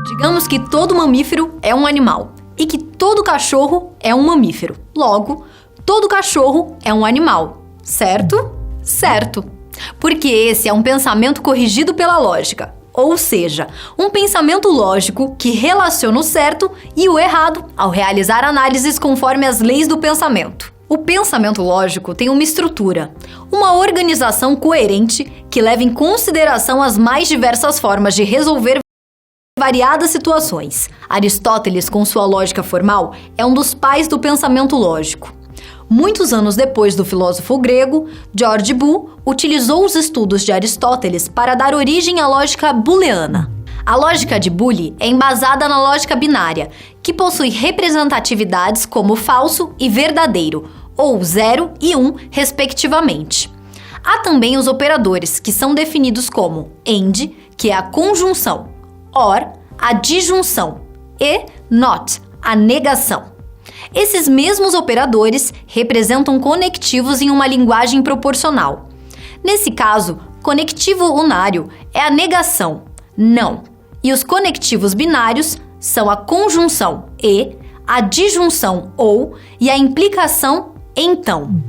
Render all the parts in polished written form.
Digamos que todo mamífero é um animal e que todo cachorro é um mamífero. Logo, todo cachorro é um animal, certo? Certo. Porque esse é um pensamento corrigido pela lógica, ou seja, um pensamento lógico que relaciona o certo e o errado ao realizar análises conforme as leis do pensamento. O pensamento lógico tem uma estrutura, uma organização coerente que leva em consideração as mais diversas formas de resolver variadas situações. Aristóteles, com sua lógica formal, é um dos pais do pensamento lógico. Muitos anos depois do filósofo grego, George Boole utilizou os estudos de Aristóteles para dar origem à lógica booleana. A lógica de Boole é embasada na lógica binária, que possui representatividades como falso e verdadeiro, ou 0 e 1, respectivamente. Há também os operadores, que são definidos como AND, que é a conjunção, OR, a disjunção, e NOT, a negação. Esses mesmos operadores representam conectivos em uma linguagem proporcional. Nesse caso, conectivo unário é a negação, não, e os conectivos binários são a conjunção e, a disjunção ou e a implicação então.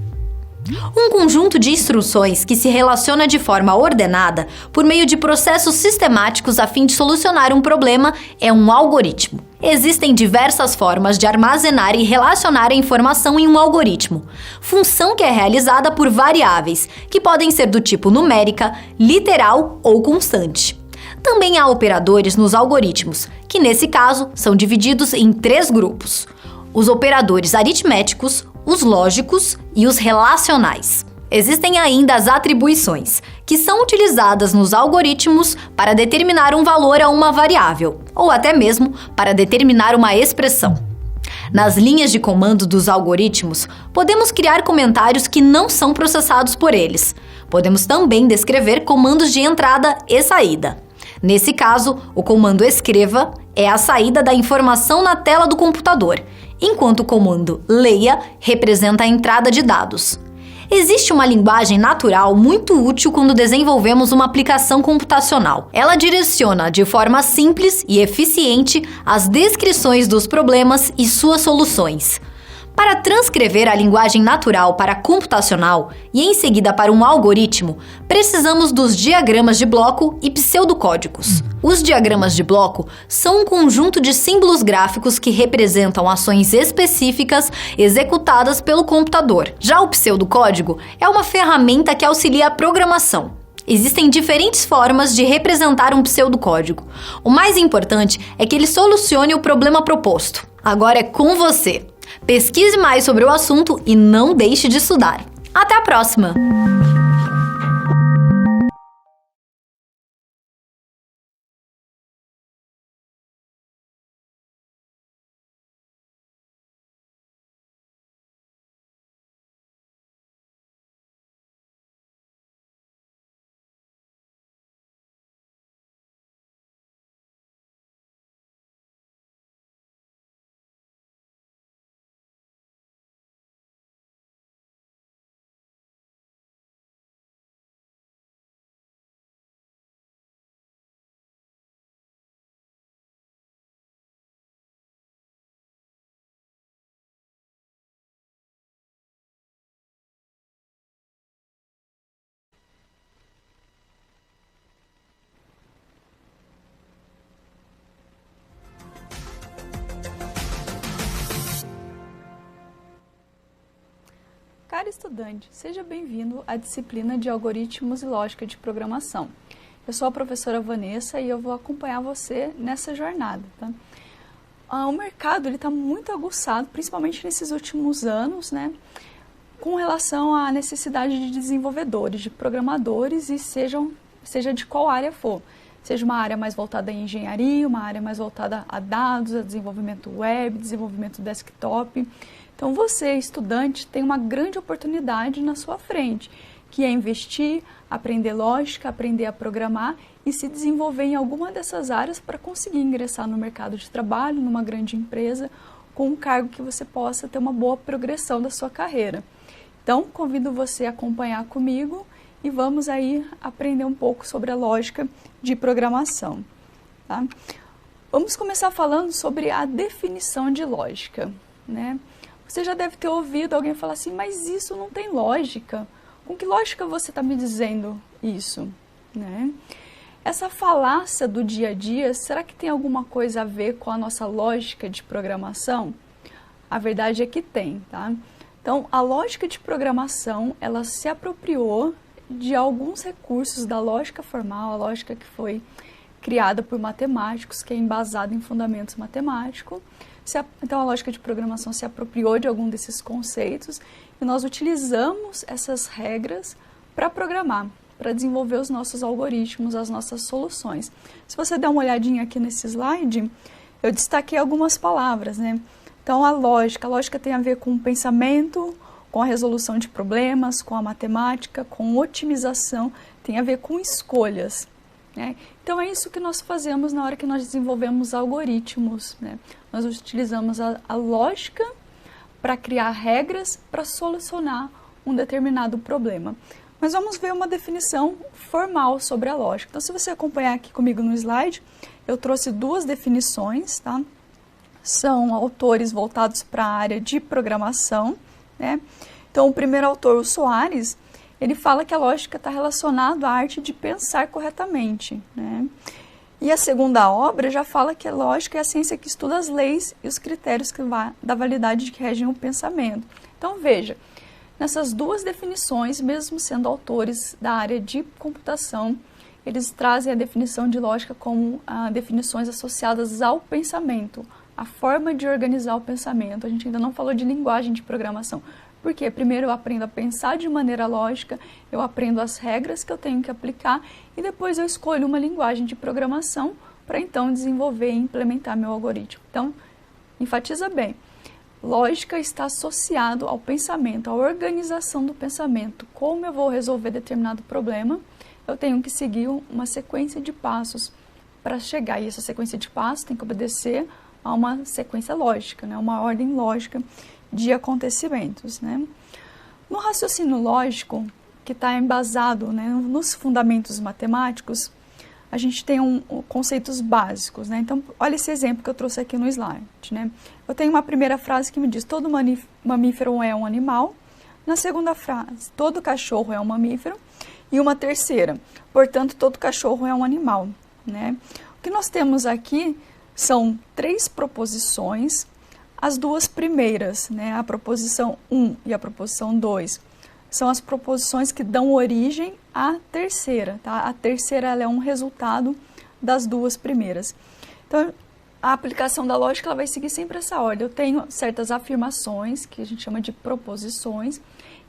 Um conjunto de instruções que se relaciona de forma ordenada por meio de processos sistemáticos a fim de solucionar um problema é um algoritmo. Existem diversas formas de armazenar e relacionar a informação em um algoritmo, função que é realizada por variáveis, que podem ser do tipo numérica, literal ou constante. Também há operadores nos algoritmos, que nesse caso são divididos em 3 grupos: os operadores aritméticos, os lógicos e os relacionais. Existem ainda as atribuições, que são utilizadas nos algoritmos para determinar um valor a uma variável, ou até mesmo para determinar uma expressão. Nas linhas de comando dos algoritmos, podemos criar comentários que não são processados por eles. Podemos também descrever comandos de entrada e saída. Nesse caso, o comando escreva é a saída da informação na tela do computador, enquanto o comando leia representa a entrada de dados. Existe uma linguagem natural muito útil quando desenvolvemos uma aplicação computacional. Ela direciona de forma simples e eficiente as descrições dos problemas e suas soluções. Para transcrever a linguagem natural para a computacional e em seguida para um algoritmo, precisamos dos diagramas de bloco e pseudocódigos. Os diagramas de bloco são um conjunto de símbolos gráficos que representam ações específicas executadas pelo computador. Já o pseudocódigo é uma ferramenta que auxilia a programação. Existem diferentes formas de representar um pseudocódigo. O mais importante é que ele solucione o problema proposto. Agora é com você. Pesquise mais sobre o assunto e não deixe de estudar. Até a próxima! Caro estudante, seja bem-vindo à disciplina de Algoritmos e Lógica de Programação. Eu sou a professora Vanessa e eu vou acompanhar você nessa jornada. Tá? O mercado está muito aguçado, principalmente nesses últimos anos, né, com relação à necessidade de desenvolvedores, de programadores, e seja de qual área for. Seja uma área mais voltada à engenharia, uma área mais voltada a dados, a desenvolvimento web, desenvolvimento desktop. Então você, estudante, tem uma grande oportunidade na sua frente, que é investir, aprender lógica, aprender a programar e se desenvolver em alguma dessas áreas para conseguir ingressar no mercado de trabalho, numa grande empresa, com um cargo que você possa ter uma boa progressão da sua carreira. Então, convido você a acompanhar comigo e vamos aí aprender um pouco sobre a lógica de programação. tá? Vamos começar falando sobre a definição de lógica, né? Você já deve ter ouvido alguém falar assim, mas isso não tem lógica. Com que lógica você está me dizendo isso, né? Essa falácia do dia a dia, será que tem alguma coisa a ver com a nossa lógica de programação? A verdade é que tem, tá? Então, a lógica de programação, ela se apropriou de alguns recursos da lógica formal, a lógica que foi criada por matemáticos, que é embasada em fundamentos matemáticos. Então, a lógica de programação se apropriou de algum desses conceitos e nós utilizamos essas regras para programar, para desenvolver os nossos algoritmos, as nossas soluções. Se você der uma olhadinha aqui nesse slide, eu destaquei algumas palavras, né? Então, a lógica tem a ver com o pensamento, com a resolução de problemas, com a matemática, com otimização, tem a ver com escolhas, né? Então, é isso que nós fazemos na hora que nós desenvolvemos algoritmos, né? Nós utilizamos a lógica para criar regras para solucionar um determinado problema. Mas vamos ver uma definição formal sobre a lógica. Então, se você acompanhar aqui comigo no slide, eu trouxe duas definições, tá? São autores voltados para a área de programação, né? Então, o primeiro autor, o Soares, ele fala que a lógica está relacionada à arte de pensar corretamente, né? E a segunda obra já fala que a lógica é a ciência que estuda as leis e os critérios da validade que regem o pensamento. Então, veja, nessas duas definições, mesmo sendo autores da área de computação, eles trazem a definição de lógica como definições associadas ao pensamento, a forma de organizar o pensamento. A gente ainda não falou de linguagem de programação, porque primeiro eu aprendo a pensar de maneira lógica, eu aprendo as regras que eu tenho que aplicar e depois eu escolho uma linguagem de programação para então desenvolver e implementar meu algoritmo. Então, enfatiza bem, lógica está associado ao pensamento, à organização do pensamento. Como eu vou resolver determinado problema, eu tenho que seguir uma sequência de passos para chegar. E essa sequência de passos tem que obedecer a uma sequência lógica, né? Uma ordem lógica de acontecimentos, né? No raciocínio lógico, que está embasado, né, nos fundamentos matemáticos, a gente tem conceitos básicos, né? Então, olha esse exemplo que eu trouxe aqui no slide, né? Eu tenho uma primeira frase que me diz, todo mamífero é um animal. Na segunda frase, todo cachorro é um mamífero. E uma terceira, portanto, todo cachorro é um animal, né? O que nós temos aqui são três proposições. As duas primeiras, né, a proposição 1 e a proposição 2, são as proposições que dão origem à terceira, tá? A terceira ela é um resultado das duas primeiras. Então, a aplicação da lógica ela vai seguir sempre essa ordem. Eu tenho certas afirmações, que a gente chama de proposições,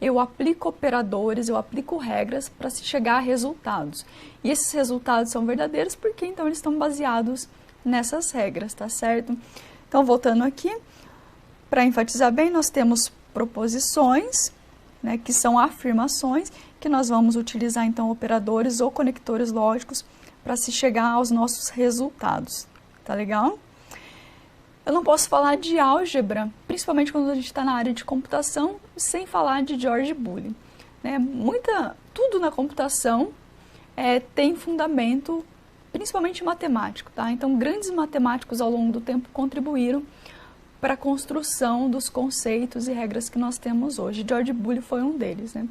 eu aplico operadores, eu aplico regras para se chegar a resultados. E esses resultados são verdadeiros porque, então, eles estão baseados nessas regras, tá certo? Então, voltando aqui, para enfatizar bem, nós temos proposições, né, que são afirmações, que nós vamos utilizar, então, operadores ou conectores lógicos para se chegar aos nossos resultados. Tá legal? Eu não posso falar de álgebra, principalmente quando a gente está na área de computação, sem falar de George Boole, né? Tudo na computação tem fundamento, principalmente matemático, tá? Então, grandes matemáticos ao longo do tempo contribuíram para a construção dos conceitos e regras que nós temos hoje. George Boole foi um deles, né?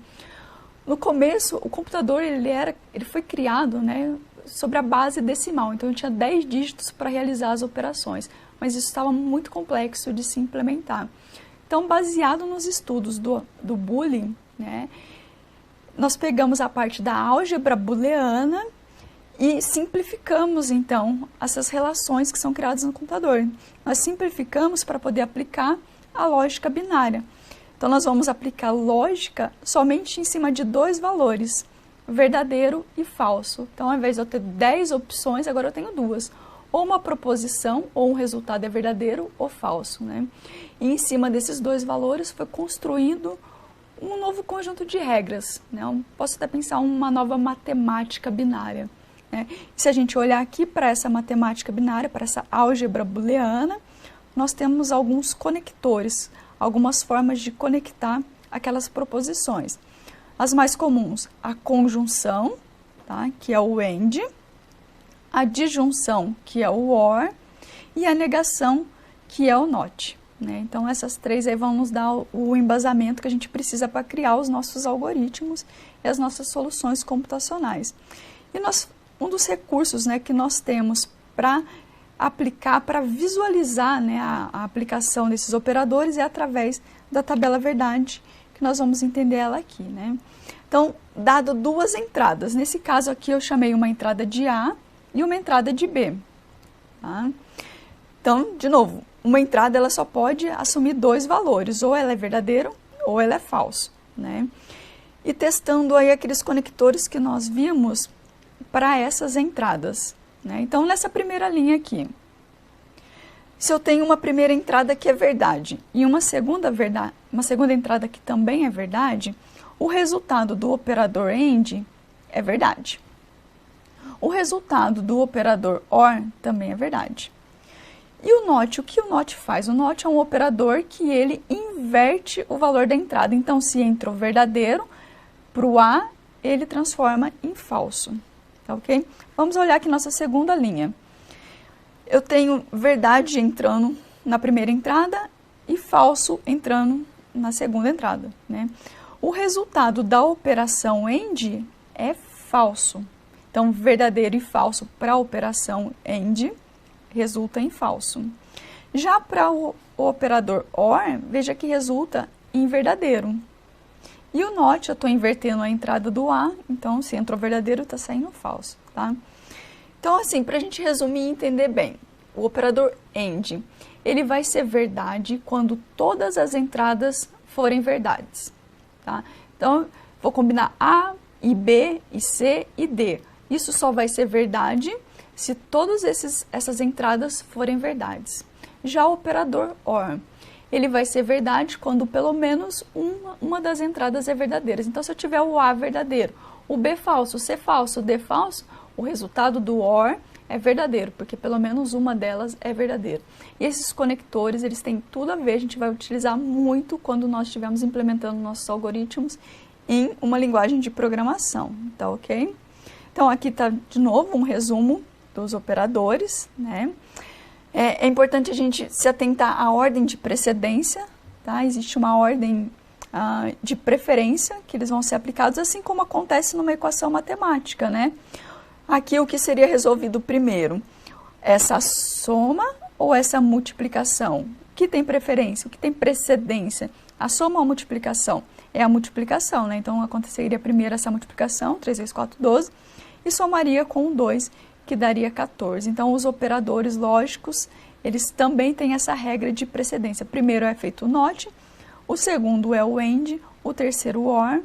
No começo, o computador ele foi criado, né, sobre a base decimal, então eu tinha 10 dígitos para realizar as operações, mas isso estava muito complexo de se implementar. Então, baseado nos estudos do Boole, né, nós pegamos a parte da álgebra booleana e simplificamos, então, essas relações que são criadas no computador. Nós simplificamos para poder aplicar a lógica binária. Então, nós vamos aplicar lógica somente em cima de dois valores, verdadeiro e falso. Então, ao invés de eu ter 10 opções, agora eu tenho duas. Ou uma proposição, ou um resultado é verdadeiro ou falso, né? E em cima desses dois valores foi construído um novo conjunto de regras, né? Posso até pensar uma nova matemática binária, né? Se a gente olhar aqui para essa matemática binária, para essa álgebra booleana, nós temos alguns conectores, algumas formas de conectar aquelas proposições. As mais comuns, a conjunção, tá? Que é o AND, a disjunção, que é o OR, e a negação, que é o NOT. Né? Então, essas três aí vão nos dar o embasamento que a gente precisa para criar os nossos algoritmos e as nossas soluções computacionais. E um dos recursos, né, que nós temos para aplicar, para visualizar, né, a aplicação desses operadores é através da tabela verdade, que nós vamos entender ela aqui. Né? Então, dado duas entradas, nesse caso aqui eu chamei uma entrada de A e uma entrada de B. Tá? Então, de novo, uma entrada ela só pode assumir dois valores, ou ela é verdadeira ou ela é falso. Né? E testando aí aqueles conectores que nós vimos para essas entradas. Né? Então, nessa primeira linha aqui, se eu tenho uma primeira entrada que é verdade e uma segunda entrada que também é verdade, o resultado do operador AND é verdade. O resultado do operador OR também é verdade. E o NOT, o que o NOT faz? O NOT é um operador que ele inverte o valor da entrada. Então, se entrou verdadeiro, para o A, ele transforma em falso. Tá, ok? Vamos olhar aqui nossa segunda linha. Eu tenho verdade entrando na primeira entrada e falso entrando na segunda entrada. Né? O resultado da operação AND é falso. Então, verdadeiro e falso para a operação AND resulta em falso. Já para o operador OR, veja que resulta em verdadeiro. E o NOT, eu estou invertendo a entrada do A, então se entrou verdadeiro, está saindo falso. Tá? Então, assim, para a gente resumir e entender bem, o operador AND, ele vai ser verdade quando todas as entradas forem verdades. Tá? Então, vou combinar A e B e C e D. Isso só vai ser verdade se todas essas entradas forem verdades. Já o operador OR, ele vai ser verdade quando pelo menos uma das entradas é verdadeira. Então, se eu tiver o A verdadeiro, o B falso, o C falso, o D falso, o resultado do OR é verdadeiro, porque pelo menos uma delas é verdadeira. E esses conectores, eles têm tudo a ver, a gente vai utilizar muito quando nós estivermos implementando nossos algoritmos em uma linguagem de programação, tá ok? Então, aqui está, de novo, um resumo dos operadores, né? É importante a gente se atentar à ordem de precedência, tá? Existe uma ordem de preferência que eles vão ser aplicados, assim como acontece numa equação matemática, né? Aqui o que seria resolvido primeiro? Essa soma ou essa multiplicação? O que tem preferência? O que tem precedência? A soma ou a multiplicação? É a multiplicação, né? Então aconteceria primeiro essa multiplicação, 3 vezes 4, 12, e somaria com 2, que daria 14. Então, os operadores lógicos, eles também têm essa regra de precedência. Primeiro é feito o NOT, o segundo é o AND, o terceiro o OR,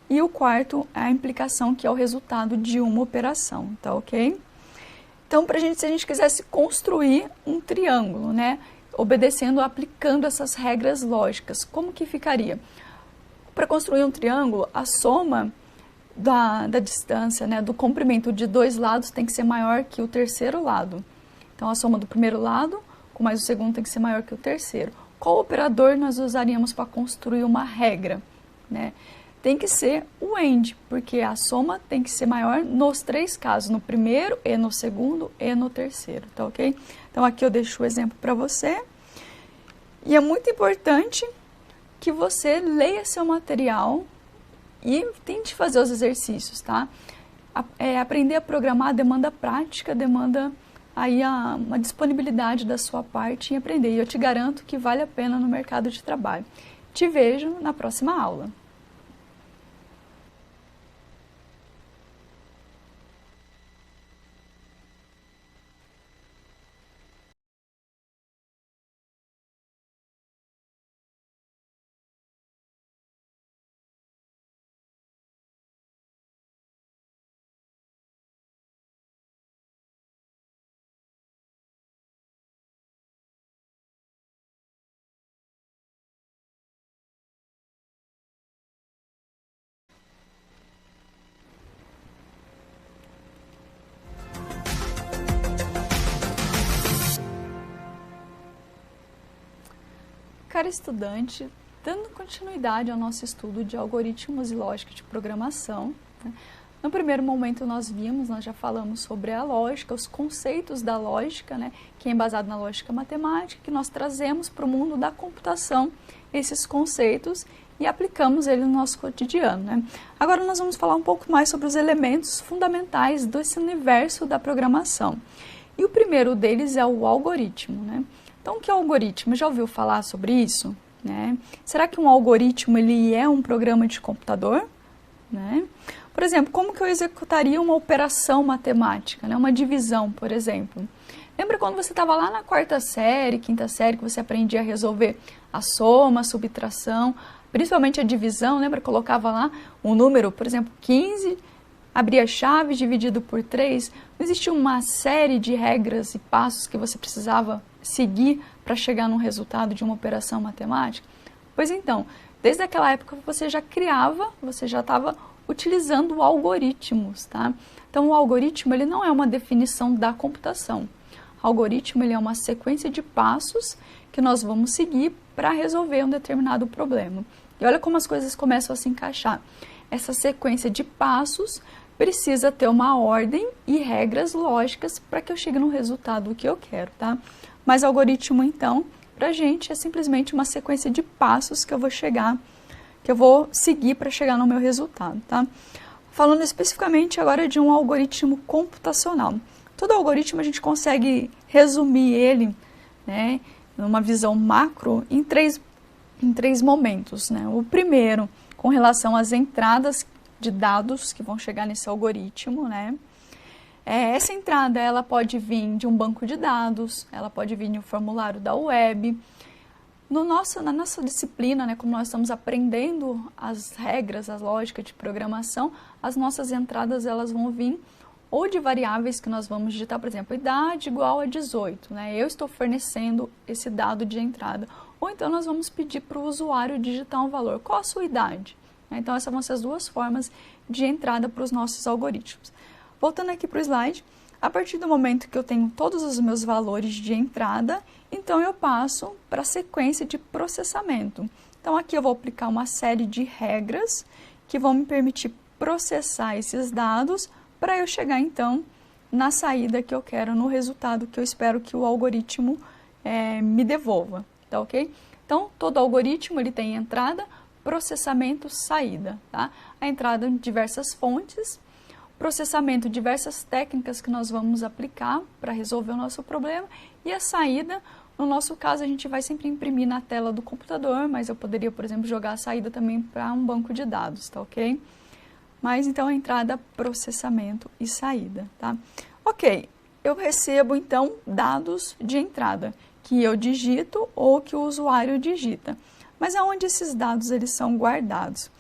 e o quarto é a implicação, que é o resultado de uma operação, tá ok? Então, se a gente quisesse construir um triângulo, né, obedecendo, aplicando essas regras lógicas, como que ficaria? Para construir um triângulo, a soma da distância, né, do comprimento de dois lados tem que ser maior que o terceiro lado. Então, a soma do primeiro lado com mais o segundo tem que ser maior que o terceiro. Qual operador nós usaríamos para construir uma regra? Né? Tem que ser o AND, porque a soma tem que ser maior nos três casos, no primeiro, e no segundo, e no terceiro, tá ok? Então, aqui eu deixo o exemplo para você. E é muito importante que você leia seu material e tente fazer os exercícios, tá? Aprender a programar demanda prática, demanda aí uma disponibilidade da sua parte em aprender. E eu te garanto que vale a pena no mercado de trabalho. Te vejo na próxima aula. Cara estudante, dando continuidade ao nosso estudo de algoritmos e lógica de programação, né, No primeiro momento nós já falamos sobre a lógica, os conceitos da lógica, né, que é embasado na lógica matemática, que nós trazemos para o mundo da computação esses conceitos e aplicamos ele no nosso cotidiano, né. Agora nós vamos falar um pouco mais sobre os elementos fundamentais desse universo da programação. E o primeiro deles é o algoritmo, né. Então, o que é o algoritmo? Já ouviu falar sobre isso? Né? Será que um algoritmo ele é um programa de computador? Né? Por exemplo, como que eu executaria uma operação matemática, né? Uma divisão, por exemplo? Lembra quando você estava lá na quarta série, quinta série, que você aprendia a resolver a soma, a subtração, principalmente a divisão, lembra? Colocava lá um número, por exemplo, 15, abria a chave, dividido por 3. Não existia uma série de regras e passos que você precisava seguir para chegar num resultado de uma operação matemática? Pois então, desde aquela época você já estava utilizando algoritmos, tá? Então o algoritmo ele não é uma definição da computação. O algoritmo ele é uma sequência de passos que nós vamos seguir para resolver um determinado problema. E olha como as coisas começam a se encaixar. Essa sequência de passos precisa ter uma ordem e regras lógicas para que eu chegue no resultado que eu quero, tá? Mas algoritmo, então, para a gente é simplesmente uma sequência de passos que eu vou seguir para chegar no meu resultado, tá? Falando especificamente agora de um algoritmo computacional. Todo algoritmo a gente consegue resumir ele, né, numa visão macro em três momentos, né? O primeiro, com relação às entradas de dados que vão chegar nesse algoritmo, né? Essa entrada ela pode vir de um banco de dados, ela pode vir de um formulário da web. Na nossa disciplina, né, como nós estamos aprendendo as regras, a lógica de programação, as nossas entradas elas vão vir ou de variáveis que nós vamos digitar, por exemplo, idade igual a 18, né? Eu estou fornecendo esse dado de entrada. Ou então nós vamos pedir para o usuário digitar um valor. Qual a sua idade? Então essas vão ser as duas formas de entrada para os nossos algoritmos. Voltando aqui para o slide, a partir do momento que eu tenho todos os meus valores de entrada, então eu passo para a sequência de processamento. Então aqui eu vou aplicar uma série de regras que vão me permitir processar esses dados para eu chegar então na saída que eu quero, no resultado que eu espero que o algoritmo me devolva, tá ok? Então todo algoritmo ele tem entrada, processamento, saída, tá? A entrada em diversas fontes, processamento, diversas técnicas que nós vamos aplicar para resolver o nosso problema, e a saída, no nosso caso, a gente vai sempre imprimir na tela do computador, mas eu poderia, por exemplo, jogar a saída também para um banco de dados, tá ok? Mas então a entrada, processamento e saída, tá? Ok, eu recebo então dados de entrada, que eu digito ou que o usuário digita. Mas aonde esses dados eles são guardados?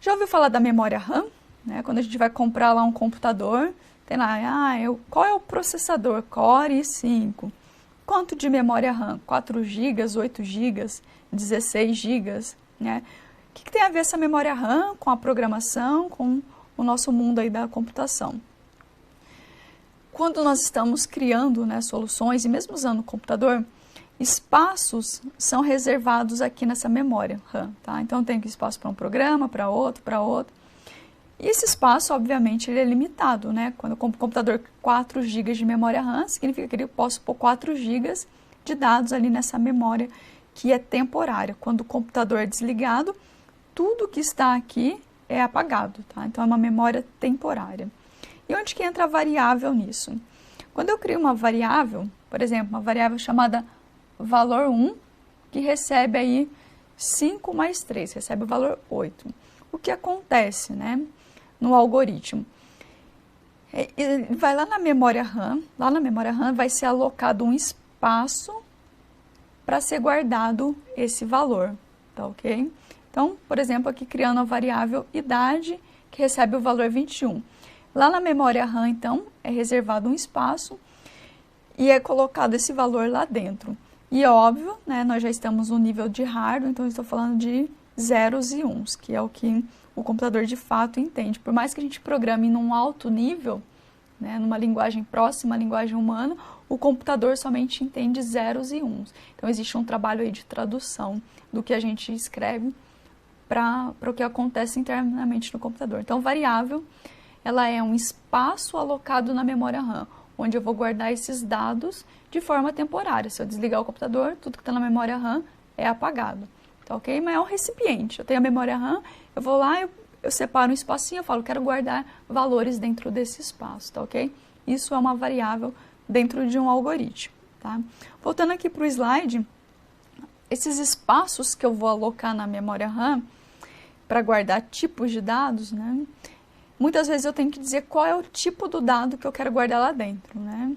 Já ouviu falar da memória RAM? Né? Quando a gente vai comprar lá um computador, tem lá, qual é o processador? Core i5. Quanto de memória RAM? 4 GB, 8 GB, 16 GB, né? O que tem a ver essa memória RAM com a programação, com o nosso mundo aí da computação? Quando nós estamos criando, né, soluções e mesmo usando o computador, espaços são reservados aqui nessa memória RAM, tá? Então tem espaço para um programa, para outro, para outro. E esse espaço, obviamente, ele é limitado, né? Quando eu compro um computador com 4 GB de memória RAM, significa que eu posso pôr 4 GB de dados ali nessa memória que é temporária. Quando o computador é desligado, tudo que está aqui é apagado, tá? Então é uma memória temporária. E onde que entra a variável nisso? Quando eu crio uma variável, por exemplo, uma variável chamada valor 1, que recebe aí 5 mais 3, recebe o valor 8. O que acontece, né, no algoritmo? Ele vai lá na memória RAM vai ser alocado um espaço para ser guardado esse valor, tá ok? Então, por exemplo, aqui criando a variável idade, que recebe o valor 21. Lá na memória RAM, então, é reservado um espaço e é colocado esse valor lá dentro. E é óbvio, né, nós já estamos no nível de hardware, então eu estou falando de zeros e uns, que é o que o computador de fato entende. Por mais que a gente programe num alto nível, né, numa linguagem próxima à linguagem humana, o computador somente entende zeros e uns. Então existe um trabalho aí de tradução do que a gente escreve para o que acontece internamente no computador. Então variável ela é um espaço alocado na memória RAM, onde eu vou guardar esses dados de forma temporária. Se eu desligar o computador, tudo que está na memória RAM é apagado, tá ok? Mas é um recipiente, eu tenho a memória RAM, eu vou lá, eu separo um espacinho, eu falo, quero guardar valores dentro desse espaço, tá ok? Isso é uma variável dentro de um algoritmo, tá? Voltando aqui para o slide, esses espaços que eu vou alocar na memória RAM para guardar tipos de dados, né? Muitas vezes eu tenho que dizer qual é o tipo do dado que eu quero guardar lá dentro, né?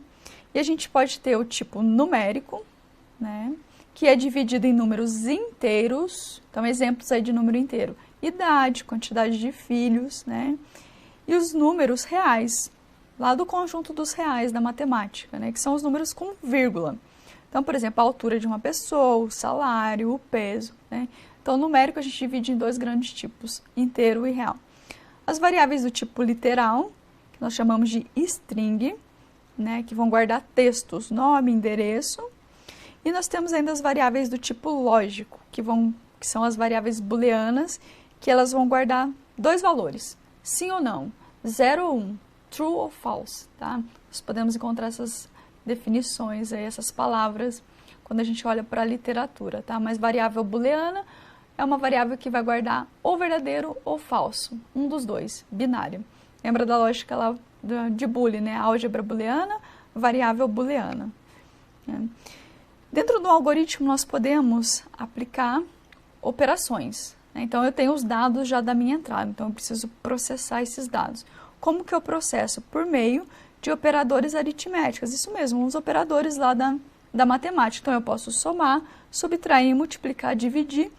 E a gente pode ter o tipo numérico, né? Que é dividido em números inteiros, então exemplos aí de número inteiro, idade, quantidade de filhos, né? E os números reais, lá do conjunto dos reais da matemática, né? Que são os números com vírgula. Então, por exemplo, a altura de uma pessoa, o salário, o peso, né? Então, numérico a gente divide em dois grandes tipos, inteiro e real. As variáveis do tipo literal, que nós chamamos de string, né? Que vão guardar textos, nome, endereço. E nós temos ainda as variáveis do tipo lógico, que são as variáveis booleanas, que elas vão guardar dois valores, sim ou não, 0 ou 1, true ou false, tá? Nós podemos encontrar essas definições, aí, essas palavras, quando a gente olha para a literatura, tá? Mas variável booleana é uma variável que vai guardar ou verdadeiro ou falso, um dos dois, binário. Lembra da lógica lá de Boolean, né? Álgebra booleana, variável booleana, né? Dentro do algoritmo, nós podemos aplicar operações, né? Então, eu tenho os dados já da minha entrada, então eu preciso processar esses dados. Como que eu processo? Por meio de operadores aritméticos, isso mesmo, os operadores lá da matemática. Então, eu posso somar, subtrair, multiplicar, dividir,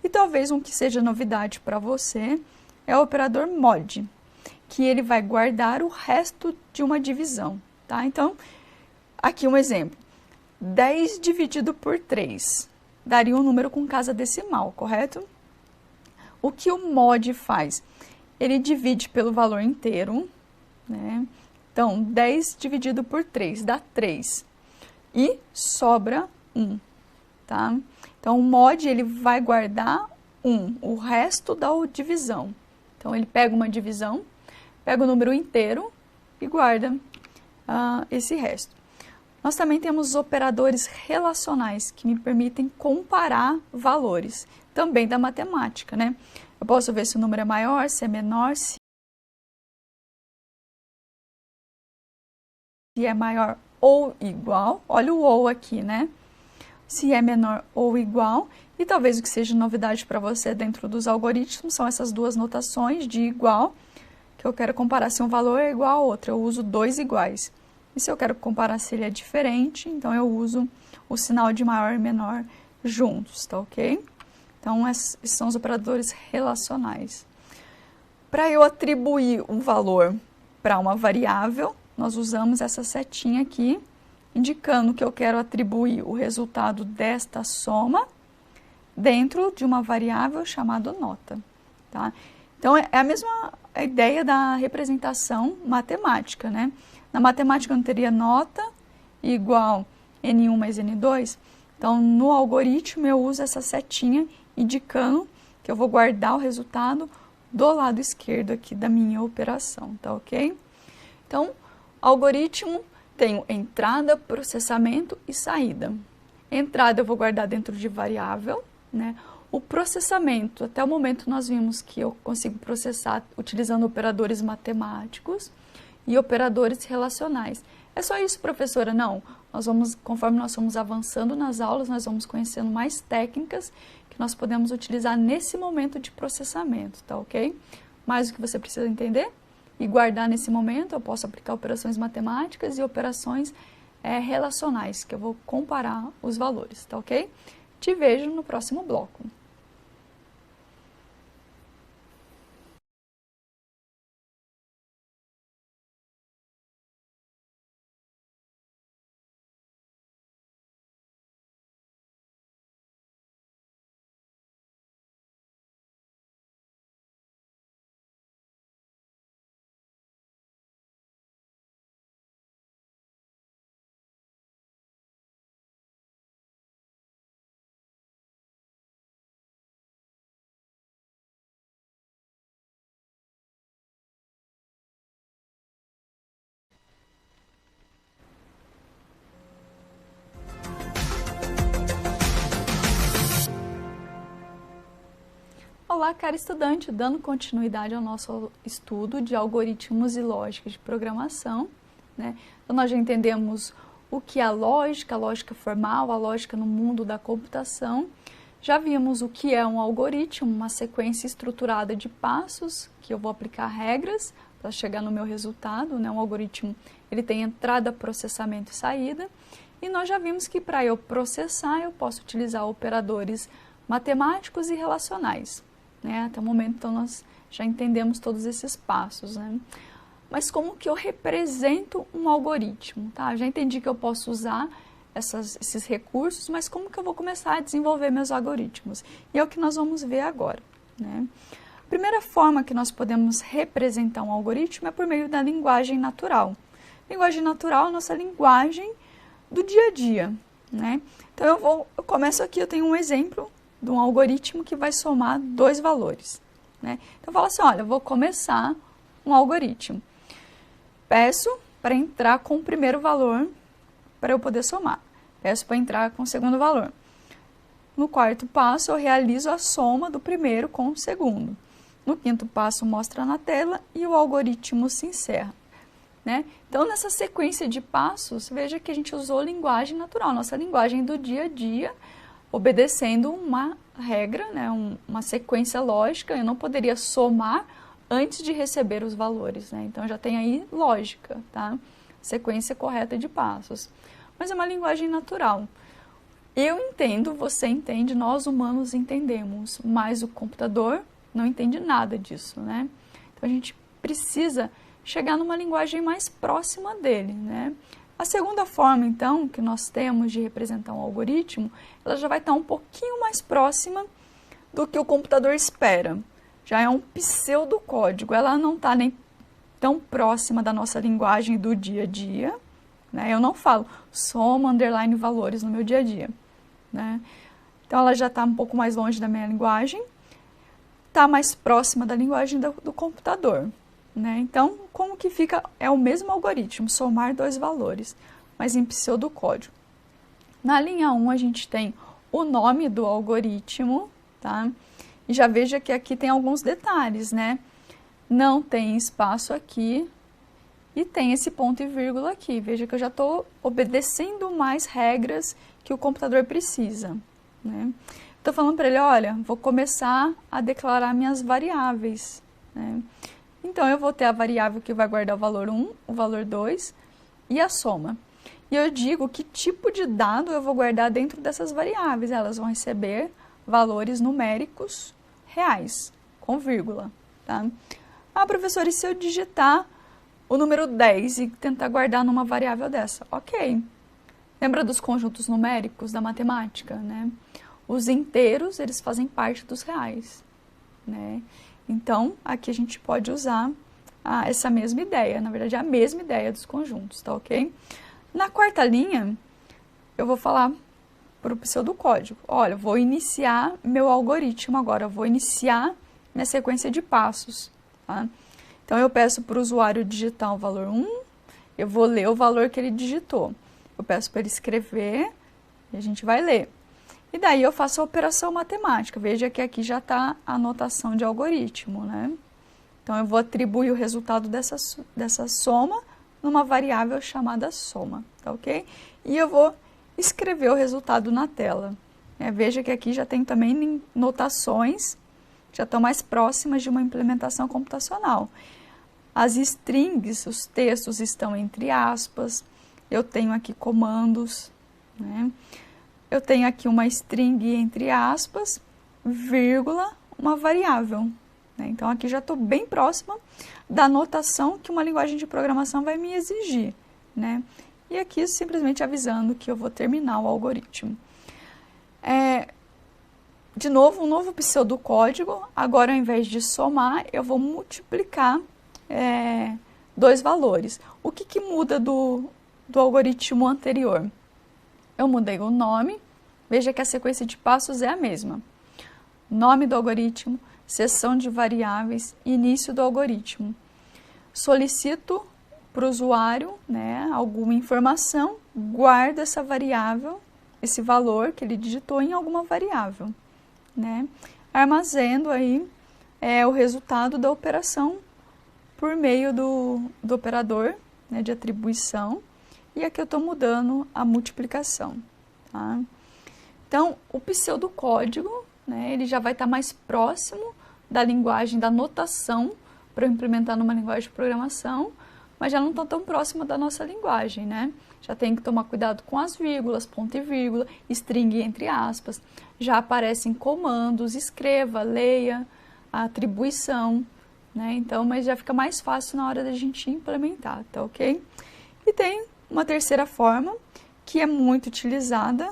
e talvez um que seja novidade para você é o operador mod, que ele vai guardar o resto de uma divisão, tá? Então, aqui um exemplo. 10 dividido por 3 daria um número com casa decimal, correto? O que o mod faz? Ele divide pelo valor inteiro, né? Então, 10 dividido por 3 dá 3 e sobra 1, tá? Então, o mod ele vai guardar 1, o resto da divisão. Então, ele pega uma divisão, pega o número inteiro e guarda esse resto. Nós também temos operadores relacionais, que me permitem comparar valores, também da matemática, né? Eu posso ver se o número é maior, se é menor, se é maior ou igual. Olha o ou aqui, né? Se é menor ou igual. E talvez o que seja novidade para você dentro dos algoritmos são essas duas notações de igual, que eu quero comparar se um valor é igual a outro. Eu uso dois iguais. E se eu quero comparar se ele é diferente, então eu uso o sinal de maior e menor juntos, tá ok? Então, esses são os operadores relacionais. Para eu atribuir um valor para uma variável, nós usamos essa setinha aqui, indicando que eu quero atribuir o resultado desta soma dentro de uma variável chamada nota, tá? Então, é a mesma ideia da representação matemática, né? Na matemática eu não teria nota igual N1 mais N2. Então, no algoritmo eu uso essa setinha indicando que eu vou guardar o resultado do lado esquerdo aqui da minha operação, tá ok? Então, algoritmo tem entrada, processamento e saída. Entrada eu vou guardar dentro de variável, né? O processamento, até o momento nós vimos que eu consigo processar utilizando operadores matemáticos e operadores relacionais. É só isso, professora? Não. Conforme nós vamos avançando nas aulas, nós vamos conhecendo mais técnicas que nós podemos utilizar nesse momento de processamento, tá ok? Mais o que você precisa entender e guardar nesse momento, eu posso aplicar operações matemáticas e operações relacionais, que eu vou comparar os valores, tá ok? Te vejo no próximo bloco. Olá, cara estudante, dando continuidade ao nosso estudo de algoritmos e lógica de programação, né? Então, nós já entendemos o que é a lógica formal, a lógica no mundo da computação. Já vimos o que é um algoritmo, uma sequência estruturada de passos, que eu vou aplicar regras para chegar no meu resultado, né? Um algoritmo, ele tem entrada, processamento e saída. E nós já vimos que para eu processar, eu posso utilizar operadores matemáticos e relacionais, né? Até o momento, então, nós já entendemos todos esses passos, né? Mas como que eu represento um algoritmo, tá? Já entendi que eu posso usar esses recursos, mas como que eu vou começar a desenvolver meus algoritmos? E é o que nós vamos ver agora, né? A primeira forma que nós podemos representar um algoritmo é por meio da linguagem natural. Linguagem natural é a nossa linguagem do dia a dia, né? Então, eu começo aqui, eu tenho um exemplo de um algoritmo que vai somar 2 valores, né? Então, eu falo assim, olha, eu vou começar um algoritmo. Peço para entrar com o primeiro valor para eu poder somar. Peço para entrar com o segundo valor. No quarto passo, eu realizo a soma do primeiro com o segundo. No quinto passo, mostra na tela e o algoritmo se encerra, né? Então, nessa sequência de passos, veja que a gente usou linguagem natural, nossa linguagem do dia a dia, obedecendo uma regra, né? Uma sequência lógica. Eu não poderia somar antes de receber os valores, né? Então, já tem aí lógica, tá? Sequência correta de passos. Mas é uma linguagem natural. Eu entendo, você entende, nós humanos entendemos, mas o computador não entende nada disso, né? Então, a gente precisa chegar numa linguagem mais próxima dele, né? A segunda forma, então, que nós temos de representar um algoritmo, ela já vai estar um pouquinho mais próxima do que o computador espera. Já é um pseudocódigo, ela não está nem tão próxima da nossa linguagem do dia a dia, né? Eu não falo soma, underline, valores no meu dia a dia, né? Então, ela já está um pouco mais longe da minha linguagem, está mais próxima da linguagem do computador, né? Então, como que fica? É o mesmo algoritmo, somar 2 valores, mas em pseudocódigo. Na linha 1, a gente tem o nome do algoritmo, tá? E já veja que aqui tem alguns detalhes, né? Não tem espaço aqui e tem esse ponto e vírgula aqui. Veja que eu já estou obedecendo mais regras que o computador precisa, né? Estou falando para ele, olha, vou começar a declarar minhas variáveis, né? Então, eu vou ter a variável que vai guardar o valor 1, o valor 2 e a soma. E eu digo que tipo de dado eu vou guardar dentro dessas variáveis. Elas vão receber valores numéricos reais, com vírgula, tá? Ah, professor, e se eu digitar o número 10 e tentar guardar numa variável dessa? Ok. Lembra dos conjuntos numéricos da matemática, né? Os inteiros, eles fazem parte dos reais, né? Então, aqui a gente pode usar essa mesma ideia, na verdade, a mesma ideia dos conjuntos, tá ok? Na quarta linha, eu vou falar para o pseudocódigo. Olha, eu vou iniciar meu algoritmo agora, eu vou iniciar minha sequência de passos, tá? Então, eu peço para o usuário digitar o valor 1, eu vou ler o valor que ele digitou. Eu peço para ele escrever e a gente vai ler. E daí eu faço a operação matemática. Veja que aqui já está a notação de algoritmo, né? Então, eu vou atribuir o resultado dessa soma numa variável chamada soma, tá ok? E eu vou escrever o resultado na tela. Veja que aqui já tem também notações, já estão mais próximas de uma implementação computacional. As strings, os textos estão entre aspas, eu tenho aqui comandos, né? Eu tenho aqui uma string entre aspas, vírgula, uma variável, né? Então, aqui já estou bem próxima da notação que uma linguagem de programação vai me exigir, né? E aqui simplesmente avisando que eu vou terminar o algoritmo. De novo, um novo pseudocódigo. Agora, ao invés de somar, eu vou multiplicar 2 valores. O que muda do algoritmo anterior? Eu mudei o nome. Veja que a sequência de passos é a mesma. Nome do algoritmo, seção de variáveis, início do algoritmo. Solicito para o usuário, né, alguma informação, guarda essa variável, esse valor que ele digitou em alguma variável, né? armazeno aí o resultado da operação por meio do operador, né, de atribuição, e aqui eu estou mudando a multiplicação. Tá? Então, o pseudocódigo, né, ele já vai estar mais próximo da linguagem, da notação, para eu implementar numa linguagem de programação, mas já não está tão próximo da nossa linguagem, né? Já tem que tomar cuidado com as vírgulas, ponto e vírgula, string entre aspas. Já aparecem comandos, escreva, leia, a atribuição, né? Então, mas já fica mais fácil na hora da gente implementar, tá ok? E tem uma terceira forma, que é muito utilizada,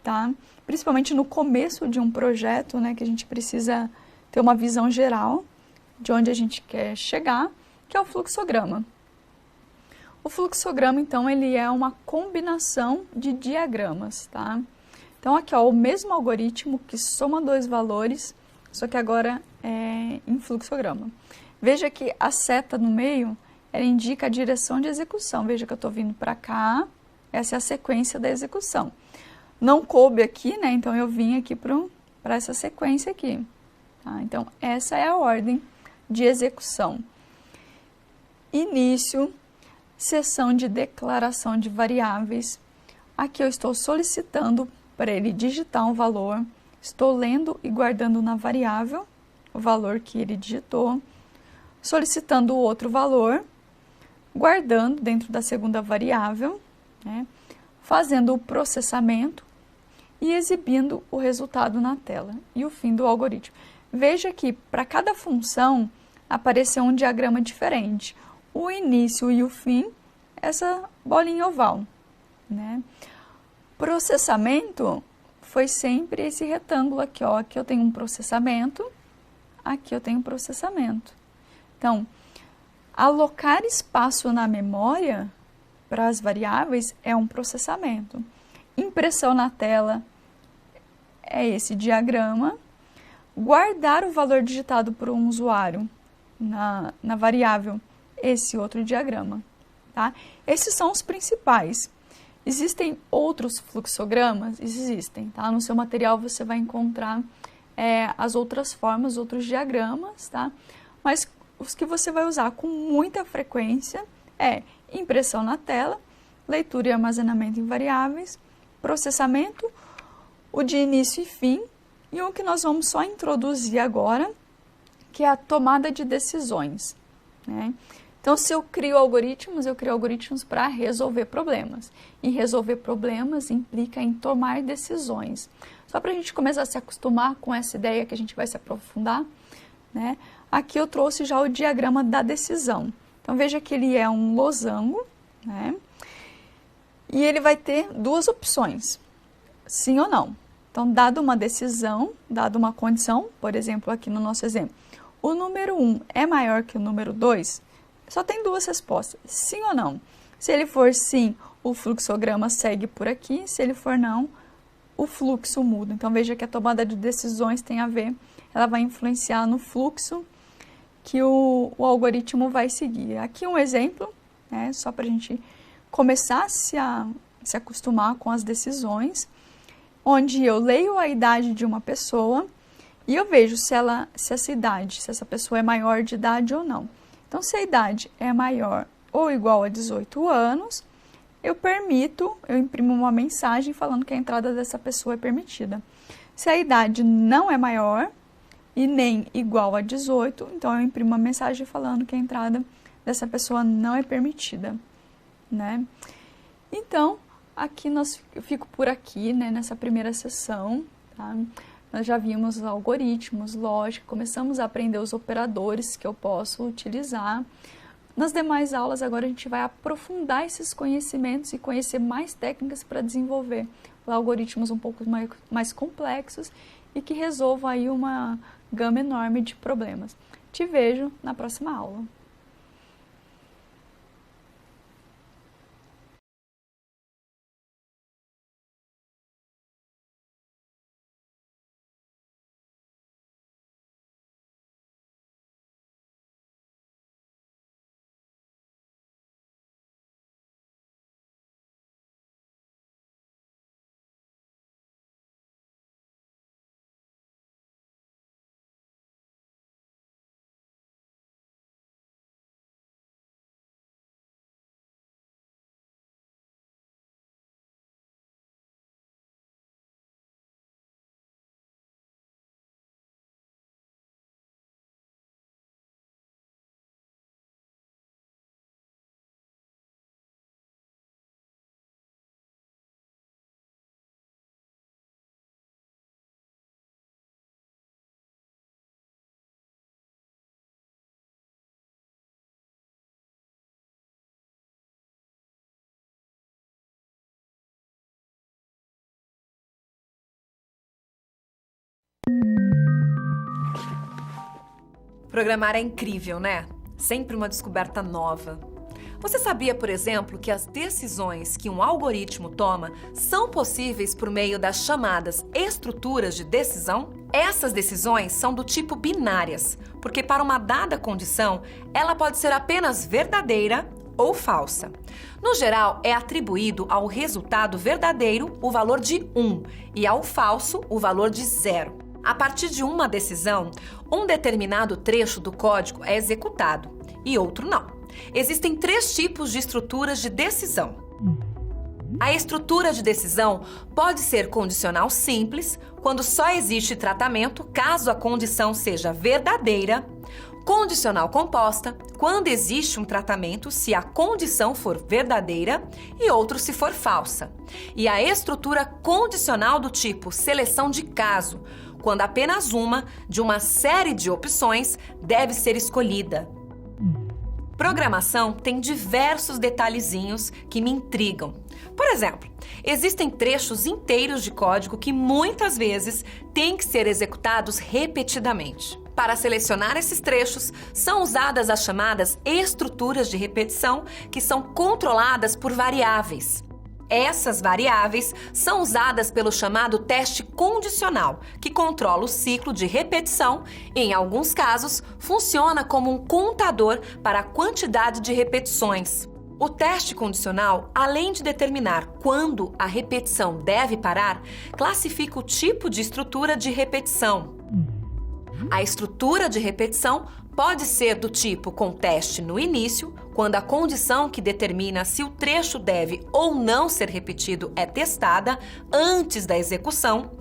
tá? Principalmente no começo de um projeto, né? Que a gente precisa ter uma visão geral de onde a gente quer chegar, que é o fluxograma. O fluxograma, então, ele é uma combinação de diagramas, tá? Então, aqui, ó, o mesmo algoritmo que soma dois valores, só que agora é em fluxograma. Veja que a seta no meio, ela indica a direção de execução. Veja que eu estou vindo para cá, essa é a sequência da execução. Não coube aqui, né? Então, eu vim aqui para essa sequência aqui. Tá? Então, essa é a ordem de execução. Início, seção de declaração de variáveis. Aqui eu estou solicitando para ele digitar um valor. Estou lendo e guardando na variável o valor que ele digitou. Solicitando outro valor, guardando dentro da segunda variável, né? Fazendo o processamento e exibindo o resultado na tela. E o fim do algoritmo. Veja que para cada função apareceu um diagrama diferente. O início e o fim, essa bolinha oval, né? Processamento foi sempre esse retângulo aqui, ó. Aqui eu tenho um processamento, aqui eu tenho um processamento. Então, alocar espaço na memória para as variáveis é um processamento. Impressão na tela é esse diagrama. Guardar o valor digitado por um usuário na variável, esse outro diagrama. Tá? Esses são os principais. Existem outros fluxogramas? Existem. Tá? No seu material você vai encontrar as outras formas, outros diagramas, tá? Mas os que você vai usar com muita frequência é impressão na tela, leitura e armazenamento em variáveis, processamento, o de início e fim, e o que nós vamos só introduzir agora, que é a tomada de decisões, né? Então, se eu crio algoritmos para resolver problemas. E resolver problemas implica em tomar decisões. Só para a gente começar a se acostumar com essa ideia que a gente vai se aprofundar, né? Aqui eu trouxe já o diagrama da decisão. Então, veja que ele é um losango, né? E ele vai ter duas opções, sim ou não. Então, dado uma decisão, dado uma condição, por exemplo, aqui no nosso exemplo, o número 1 é maior que o número 2, só tem duas respostas, sim ou não. Se ele for sim, o fluxograma segue por aqui, se ele for não, o fluxo muda. Então, veja que a tomada de decisões tem a ver, ela vai influenciar no fluxo que o algoritmo vai seguir. Aqui um exemplo, né, só para a gente começar a se acostumar com as decisões, onde eu leio a idade de uma pessoa e eu vejo se essa pessoa é maior de idade ou não. Então, se a idade é maior ou igual a 18 anos, eu imprimo uma mensagem falando que a entrada dessa pessoa é permitida. Se a idade não é maior e nem igual a 18, então eu imprimo uma mensagem falando que a entrada dessa pessoa não é permitida, né? Então, aqui eu fico por aqui, né, nessa primeira sessão, tá? Nós já vimos os algoritmos, lógica, começamos a aprender os operadores que eu posso utilizar. Nas demais aulas, agora a gente vai aprofundar esses conhecimentos e conhecer mais técnicas para desenvolver algoritmos um pouco mais complexos e que resolvam aí uma gama enorme de problemas. Te vejo na próxima aula. Programar é incrível, né? Sempre uma descoberta nova. Você sabia, por exemplo, que as decisões que um algoritmo toma são possíveis por meio das chamadas estruturas de decisão? Essas decisões são do tipo binárias, porque para uma dada condição, ela pode ser apenas verdadeira ou falsa. No geral, é atribuído ao resultado verdadeiro o valor de 1 e ao falso o valor de 0. A partir de uma decisão, um determinado trecho do código é executado e outro não. Existem 3 tipos de estruturas de decisão. A estrutura de decisão pode ser condicional simples, quando só existe tratamento caso a condição seja verdadeira, condicional composta, quando existe um tratamento se a condição for verdadeira e outro se for falsa. E a estrutura condicional do tipo seleção de caso, quando apenas uma de uma série de opções deve ser escolhida. Programação tem diversos detalhezinhos que me intrigam. Por exemplo, existem trechos inteiros de código que muitas vezes têm que ser executados repetidamente. Para selecionar esses trechos, são usadas as chamadas estruturas de repetição, que são controladas por variáveis. Essas variáveis são usadas pelo chamado teste condicional, que controla o ciclo de repetição e, em alguns casos, funciona como um contador para a quantidade de repetições. O teste condicional, além de determinar quando a repetição deve parar, classifica o tipo de estrutura de repetição. A estrutura de repetição pode ser do tipo com teste no início, quando a condição que determina se o trecho deve ou não ser repetido é testada antes da execução.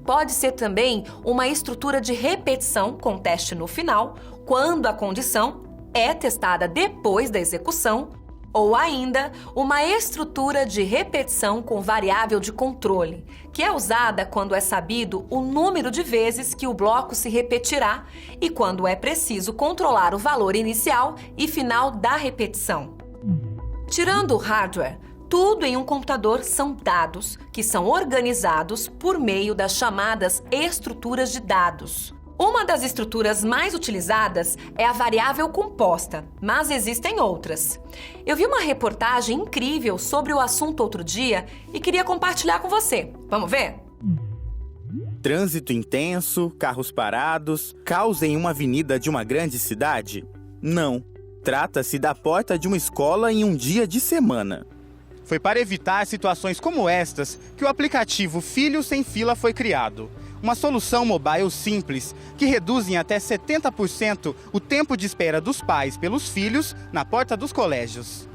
Pode ser também uma estrutura de repetição com teste no final, quando a condição é testada depois da execução. Ou ainda, uma estrutura de repetição com variável de controle, que é usada quando é sabido o número de vezes que o bloco se repetirá e quando é preciso controlar o valor inicial e final da repetição. Tirando o hardware, tudo em um computador são dados que são organizados por meio das chamadas estruturas de dados. Uma das estruturas mais utilizadas é a variável composta, mas existem outras. Eu vi uma reportagem incrível sobre o assunto outro dia e queria compartilhar com você. Vamos ver? Trânsito intenso, carros parados, caos em uma avenida de uma grande cidade? Não. Trata-se da porta de uma escola em um dia de semana. Foi para evitar situações como estas que o aplicativo Filho Sem Fila foi criado. Uma solução mobile simples que reduz em até 70% o tempo de espera dos pais pelos filhos na porta dos colégios.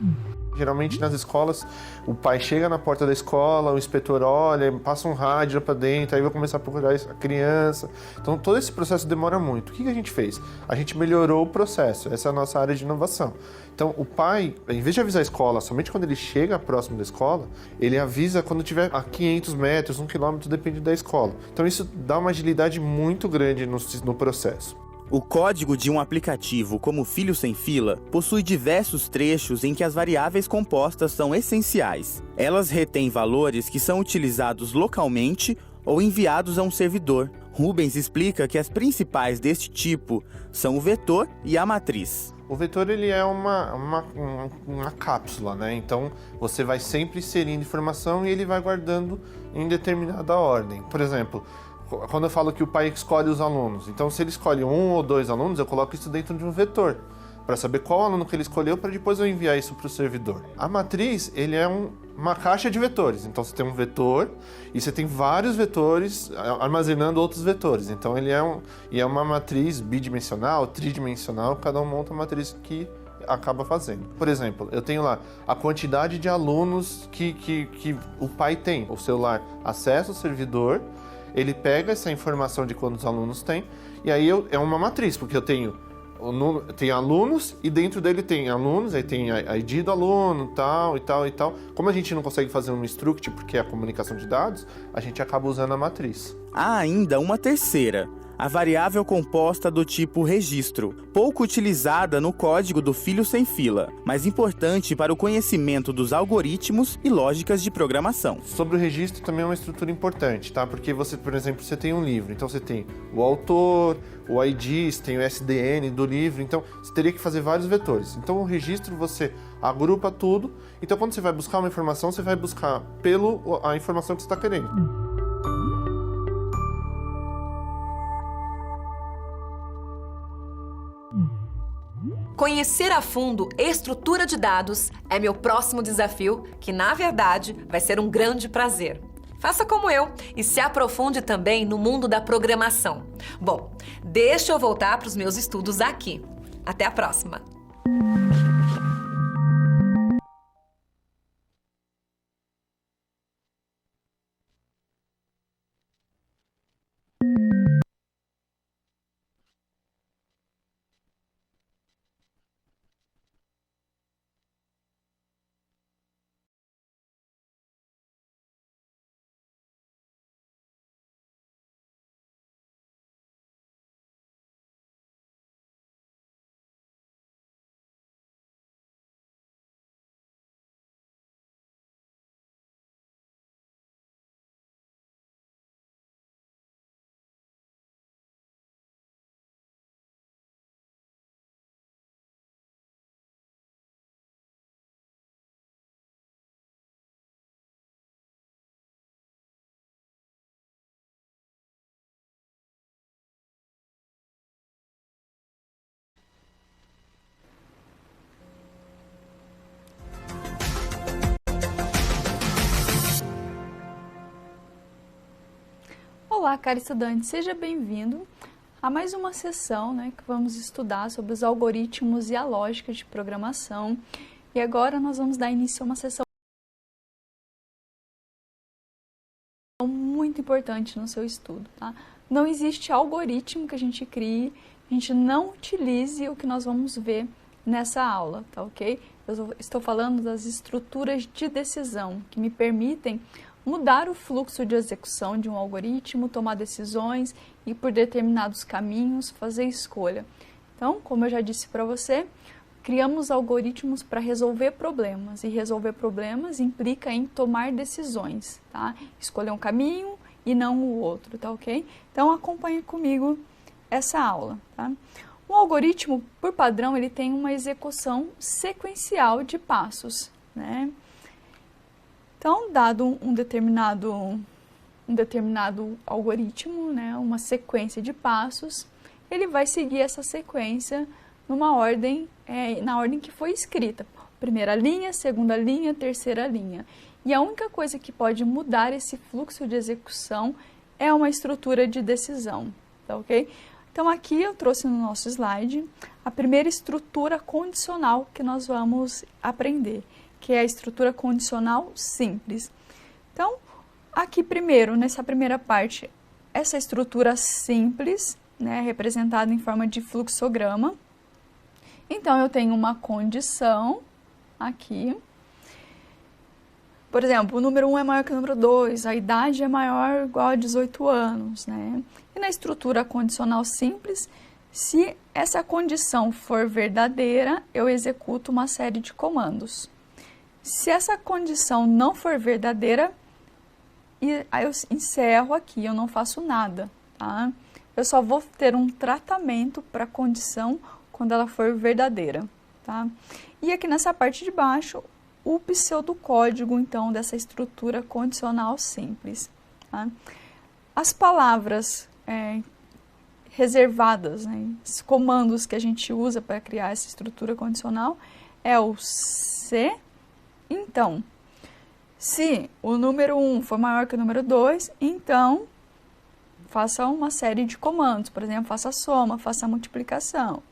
Geralmente nas escolas, o pai chega na porta da escola, o inspetor olha, passa um rádio para dentro, aí vai começar a procurar a criança. Então todo esse processo demora muito. O que a gente fez? A gente melhorou o processo, essa é a nossa área de inovação. Então o pai, em vez de avisar a escola somente quando ele chega próximo da escola, ele avisa quando tiver a 500 metros, 1 quilômetro, depende da escola. Então isso dá uma agilidade muito grande no processo. O código de um aplicativo como Filho Sem Fila possui diversos trechos em que as variáveis compostas são essenciais. Elas retêm valores que são utilizados localmente ou enviados a um servidor. Rubens explica que as principais deste tipo são o vetor e a matriz. O vetor ele é uma cápsula, né? Então você vai sempre inserindo informação e ele vai guardando em determinada ordem. Por exemplo, quando eu falo que o pai escolhe os alunos, então se ele escolhe 1 ou 2 alunos, eu coloco isso dentro de um vetor, para saber qual aluno que ele escolheu, para depois eu enviar isso para o servidor. A matriz, ele é uma caixa de vetores, então você tem um vetor e você tem vários vetores armazenando outros vetores, então ele é uma matriz bidimensional, tridimensional, cada um monta uma matriz que acaba fazendo. Por exemplo, eu tenho lá a quantidade de alunos que o pai tem, o celular acessa o servidor, ele pega essa informação de quantos alunos tem, e aí é uma matriz, porque eu tenho alunos, e dentro dele tem alunos, aí tem a ID do aluno, tal e tal e tal. Como a gente não consegue fazer um struct, porque é a comunicação de dados, a gente acaba usando a matriz. Há ainda uma terceira, a variável composta do tipo registro, pouco utilizada no código do filho sem fila, mas importante para o conhecimento dos algoritmos e lógicas de programação. Sobre o registro também é uma estrutura importante, tá? Porque você, por exemplo, você tem um livro, então você tem o autor, o ID, você tem o SDN do livro, então você teria que fazer vários vetores. Então o registro você agrupa tudo, então quando você vai buscar uma informação, você vai buscar a informação que você está querendo. Conhecer a fundo estrutura de dados é meu próximo desafio, que na verdade vai ser um grande prazer. Faça como eu e se aprofunde também no mundo da programação. Bom, deixa eu voltar para os meus estudos aqui. Até a próxima! Olá, caro estudante, seja bem-vindo a mais uma sessão, que vamos estudar sobre os algoritmos e a lógica de programação. E agora nós vamos dar início a uma sessão muito importante no seu estudo, tá? Não existe algoritmo que a gente crie, a gente não utilize o que nós vamos ver nessa aula, tá ok? Eu estou falando das estruturas de decisão que me permitem mudar o fluxo de execução de um algoritmo, tomar decisões e por determinados caminhos fazer escolha. Então, como eu já disse para você, criamos algoritmos para resolver problemas e resolver problemas implica em tomar decisões, tá? Escolher um caminho e não o outro, tá ok? Então, acompanhe comigo essa aula, tá? Um algoritmo, por padrão, ele tem uma execução sequencial de passos, né? Então, dado um determinado algoritmo, uma sequência de passos, ele vai seguir essa sequência numa ordem, na ordem que foi escrita. Primeira linha, segunda linha, terceira linha. E a única coisa que pode mudar esse fluxo de execução é uma estrutura de decisão, tá ok? Então, aqui eu trouxe no nosso slide a primeira estrutura condicional que nós vamos aprender, que é a estrutura condicional simples. Então, aqui primeiro, nessa primeira parte, essa estrutura simples, representada em forma de fluxograma. Então, eu tenho uma condição aqui. Por exemplo, o número 1 é maior que o número 2, a idade é maior ou igual a 18 anos, E na estrutura condicional simples, se essa condição for verdadeira, eu executo uma série de comandos. Se essa condição não for verdadeira, aí eu encerro aqui, eu não faço nada, tá? Eu só vou ter um tratamento para a condição quando ela for verdadeira, tá? E aqui nessa parte de baixo, o pseudocódigo, então, dessa estrutura condicional simples, tá? As palavras reservadas, os comandos que a gente usa para criar essa estrutura condicional é o se. Então, se o número 1 for maior que o número 2, então faça uma série de comandos. Por exemplo, faça a soma, faça a multiplicação.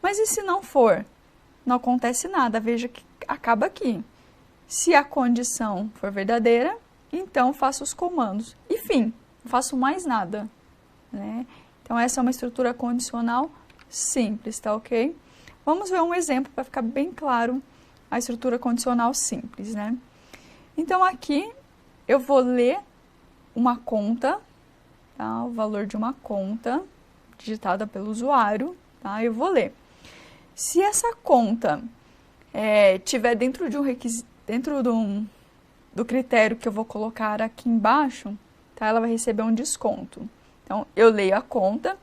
Mas e se não for? Não acontece nada, veja que acaba aqui. Se a condição for verdadeira, então faço os comandos. E fim, não faço mais nada, Então, essa é uma estrutura condicional simples, tá ok? Vamos ver um exemplo para ficar bem claro a estrutura condicional simples, Então, aqui eu vou ler uma conta, tá? O valor de uma conta digitada pelo usuário, tá? Eu vou ler. Se essa conta tiver dentro de um requisito, do critério que eu vou colocar aqui embaixo, tá? Ela vai receber um desconto. Então, eu leio a conta,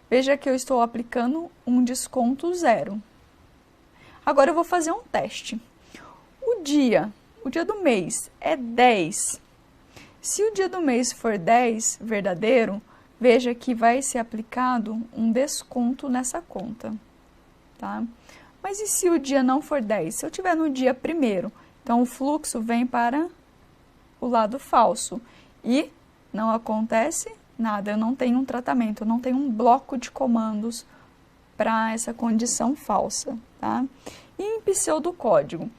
veja que eu estou aplicando um desconto 0. Agora eu vou fazer um teste. O dia do mês é 10. Se o dia do mês for 10 verdadeiro, veja que vai ser aplicado um desconto nessa conta, tá? Mas e se o dia não for 10? Se eu tiver no dia 1º, então o fluxo vem para o lado falso e não acontece nada, eu não tenho um tratamento, eu não tenho um bloco de comandos para essa condição falsa, tá? E em pseudocódigo,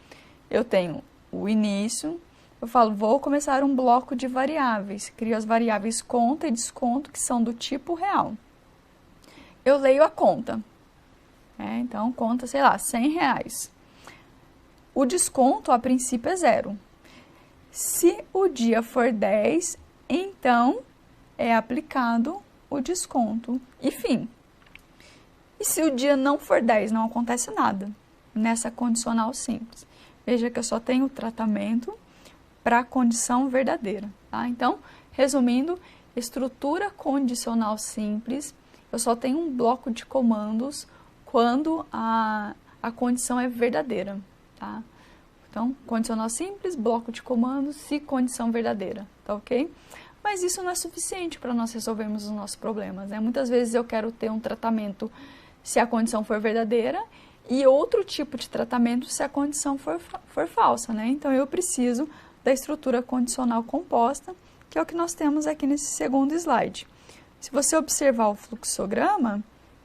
eu tenho o início, eu falo, vou começar um bloco de variáveis, crio as variáveis conta e desconto, que são do tipo real. Eu leio a conta, então conta, sei lá, R$100. O desconto, a princípio, é 0. Se o dia for 10, então é aplicado o desconto e fim. E se o dia não for 10, não acontece nada nessa condicional simples. Veja que eu só tenho o tratamento para a condição verdadeira, tá? Então, resumindo, estrutura condicional simples, eu só tenho um bloco de comandos quando a condição é verdadeira, tá? Então, condicional simples, bloco de comandos, se condição verdadeira, tá ok? Mas isso não é suficiente para nós resolvermos os nossos problemas, né? Muitas vezes eu quero ter um tratamento se a condição for verdadeira e outro tipo de tratamento se a condição for falsa, né? Então, eu preciso da estrutura condicional composta, que é o que nós temos aqui nesse segundo slide. Se você observar o fluxograma,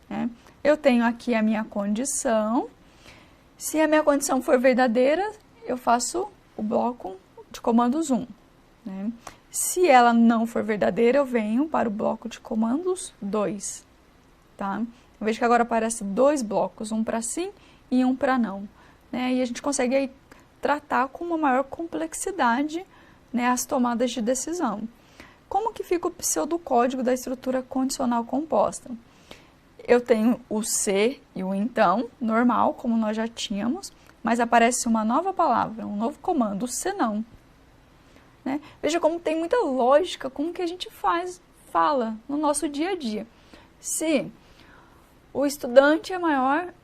né, eu tenho aqui a minha condição. Se a minha condição for verdadeira, eu faço o bloco de comandos 1. Né? Se ela não for verdadeira, eu venho para o bloco de comandos 2. Tá? Eu vejo que agora aparece 2 blocos, um para sim e um para não. Né? E a gente consegue aí tratar com uma maior complexidade, né, as tomadas de decisão. Como que fica o pseudocódigo da estrutura condicional composta? Eu tenho o se e o então, normal, como nós já tínhamos, mas aparece uma nova palavra, um novo comando, o senão. Né? Veja como tem muita lógica, como que a gente fala no nosso dia a dia. Se o estudante é maior,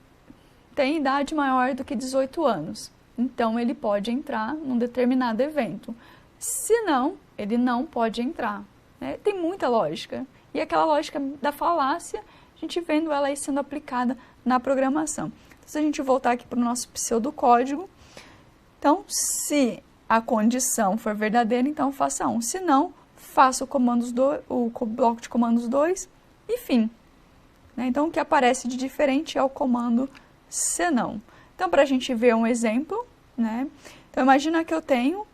tem idade maior do que 18 anos, então ele pode entrar num determinado evento. Se não, ele não pode entrar. Né? Tem muita lógica. E aquela lógica da falácia, a gente vendo ela aí sendo aplicada na programação. Então, se a gente voltar aqui para o nosso pseudocódigo, então, se a condição for verdadeira, então faça 1. Se não, faça o bloco de comandos 2 e fim. Né? Então, o que aparece de diferente é o comando senão. Então, para a gente ver um exemplo, né? Então, imagina que eu tenho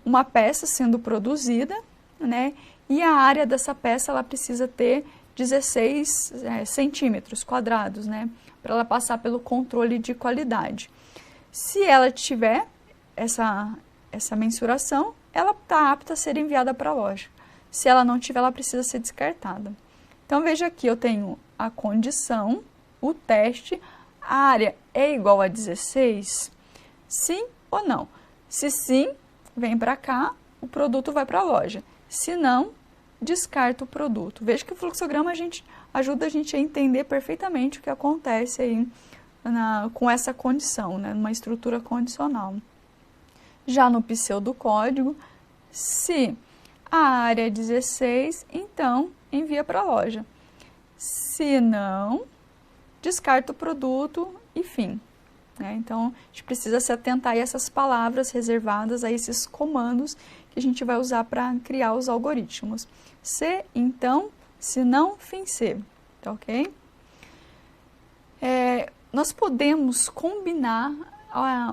uma peça sendo produzida, né? E a área dessa peça ela precisa ter 16 centímetros quadrados, né? Para ela passar pelo controle de qualidade. Se ela tiver essa mensuração, ela está apta a ser enviada para a loja. Se ela não tiver, ela precisa ser descartada. Então, veja aqui, eu tenho a condição, o teste, a área é igual a 16? Sim ou não? Se sim, vem para cá, o produto vai para a loja. Se não, descarta o produto. Veja que o fluxograma ajuda a gente a entender perfeitamente o que acontece aí com essa condição, né, numa estrutura condicional. Já no pseudocódigo, se a área é 16, então envia para a loja. Se não, descarta o produto e fim. Né? Então, a gente precisa se atentar a essas palavras reservadas, a esses comandos que a gente vai usar para criar os algoritmos. Se, então, se não, fim C. Tá ok? Nós podemos combinar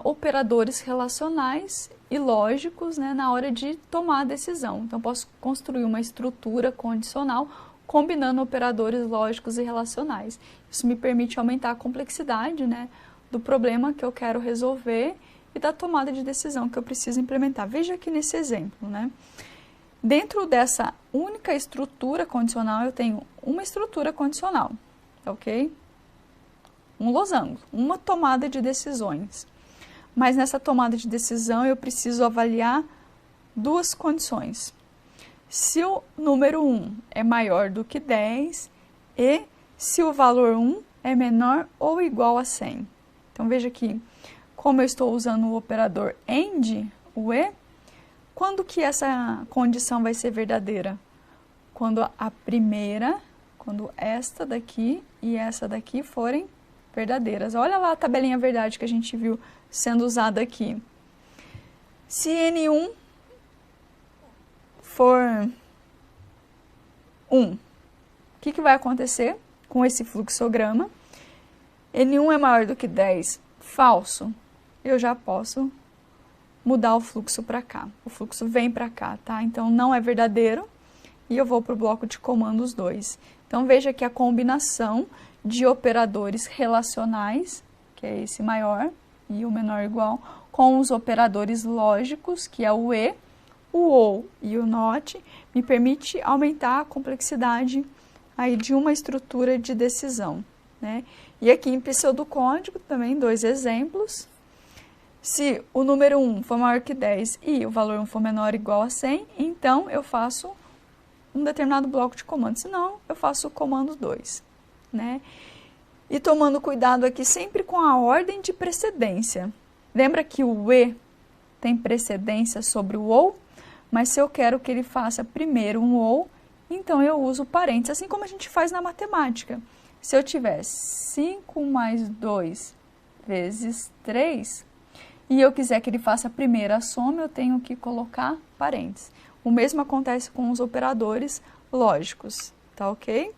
operadores relacionais e lógicos, né, na hora de tomar a decisão. Então, posso construir uma estrutura condicional combinando operadores lógicos e relacionais. Isso me permite aumentar a complexidade, né, do problema que eu quero resolver e da tomada de decisão que eu preciso implementar. Veja aqui nesse exemplo, né? Dentro dessa única estrutura condicional, eu tenho uma estrutura condicional, ok? Um losango, uma tomada de decisões. Mas nessa tomada de decisão, eu preciso avaliar duas condições. Se o número 1 é maior do que 10 e se o valor 1 é menor ou igual a 100. Então, veja aqui, como eu estou usando o operador AND, o E, quando que essa condição vai ser verdadeira? Quando a primeira, quando esta daqui e essa daqui forem verdadeiras. Olha lá a tabelinha verdade que a gente viu sendo usada aqui. Se N1 for 1, o que vai acontecer com esse fluxograma? N1 é maior do que 10, falso. Eu já posso mudar o fluxo para cá. O fluxo vem para cá, tá? Então, não é verdadeiro e eu vou para o bloco de comandos 2. Então, veja que a combinação de operadores relacionais, que é esse maior e o menor igual, com os operadores lógicos, que é o E, o OU e o NOT, me permite aumentar a complexidade aí de uma estrutura de decisão, né? E aqui em pseudocódigo também 2 exemplos. Se o número 1 for maior que 10 e o valor 1 for menor ou igual a 100, então eu faço um determinado bloco de comando, senão eu faço o comando 2, né? E tomando cuidado aqui sempre com a ordem de precedência. Lembra que o E tem precedência sobre o OU? Mas se eu quero que ele faça primeiro um OU, então eu uso parênteses, assim como a gente faz na matemática. Se eu tiver 5 mais 2 vezes 3, e eu quiser que ele faça a primeira soma, eu tenho que colocar parênteses. O mesmo acontece com os operadores lógicos, tá ok?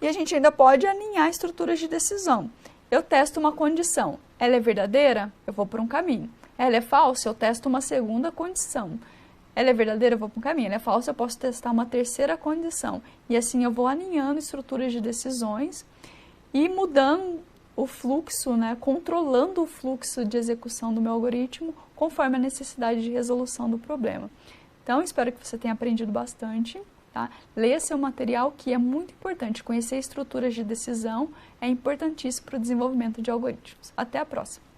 E a gente ainda pode alinhar estruturas de decisão. Eu testo uma condição, ela é verdadeira? Eu vou por um caminho. Ela é falsa? Eu testo uma segunda condição. Ela é verdadeira? Eu vou para um caminho. Ela é falsa? Eu posso testar uma terceira condição. E assim eu vou alinhando estruturas de decisões e mudando o fluxo, né, controlando o fluxo de execução do meu algoritmo conforme a necessidade de resolução do problema. Então, espero que você tenha aprendido bastante. Tá? Leia seu material, que é muito importante. Conhecer estruturas de decisão é importantíssimo para o desenvolvimento de algoritmos. Até a próxima!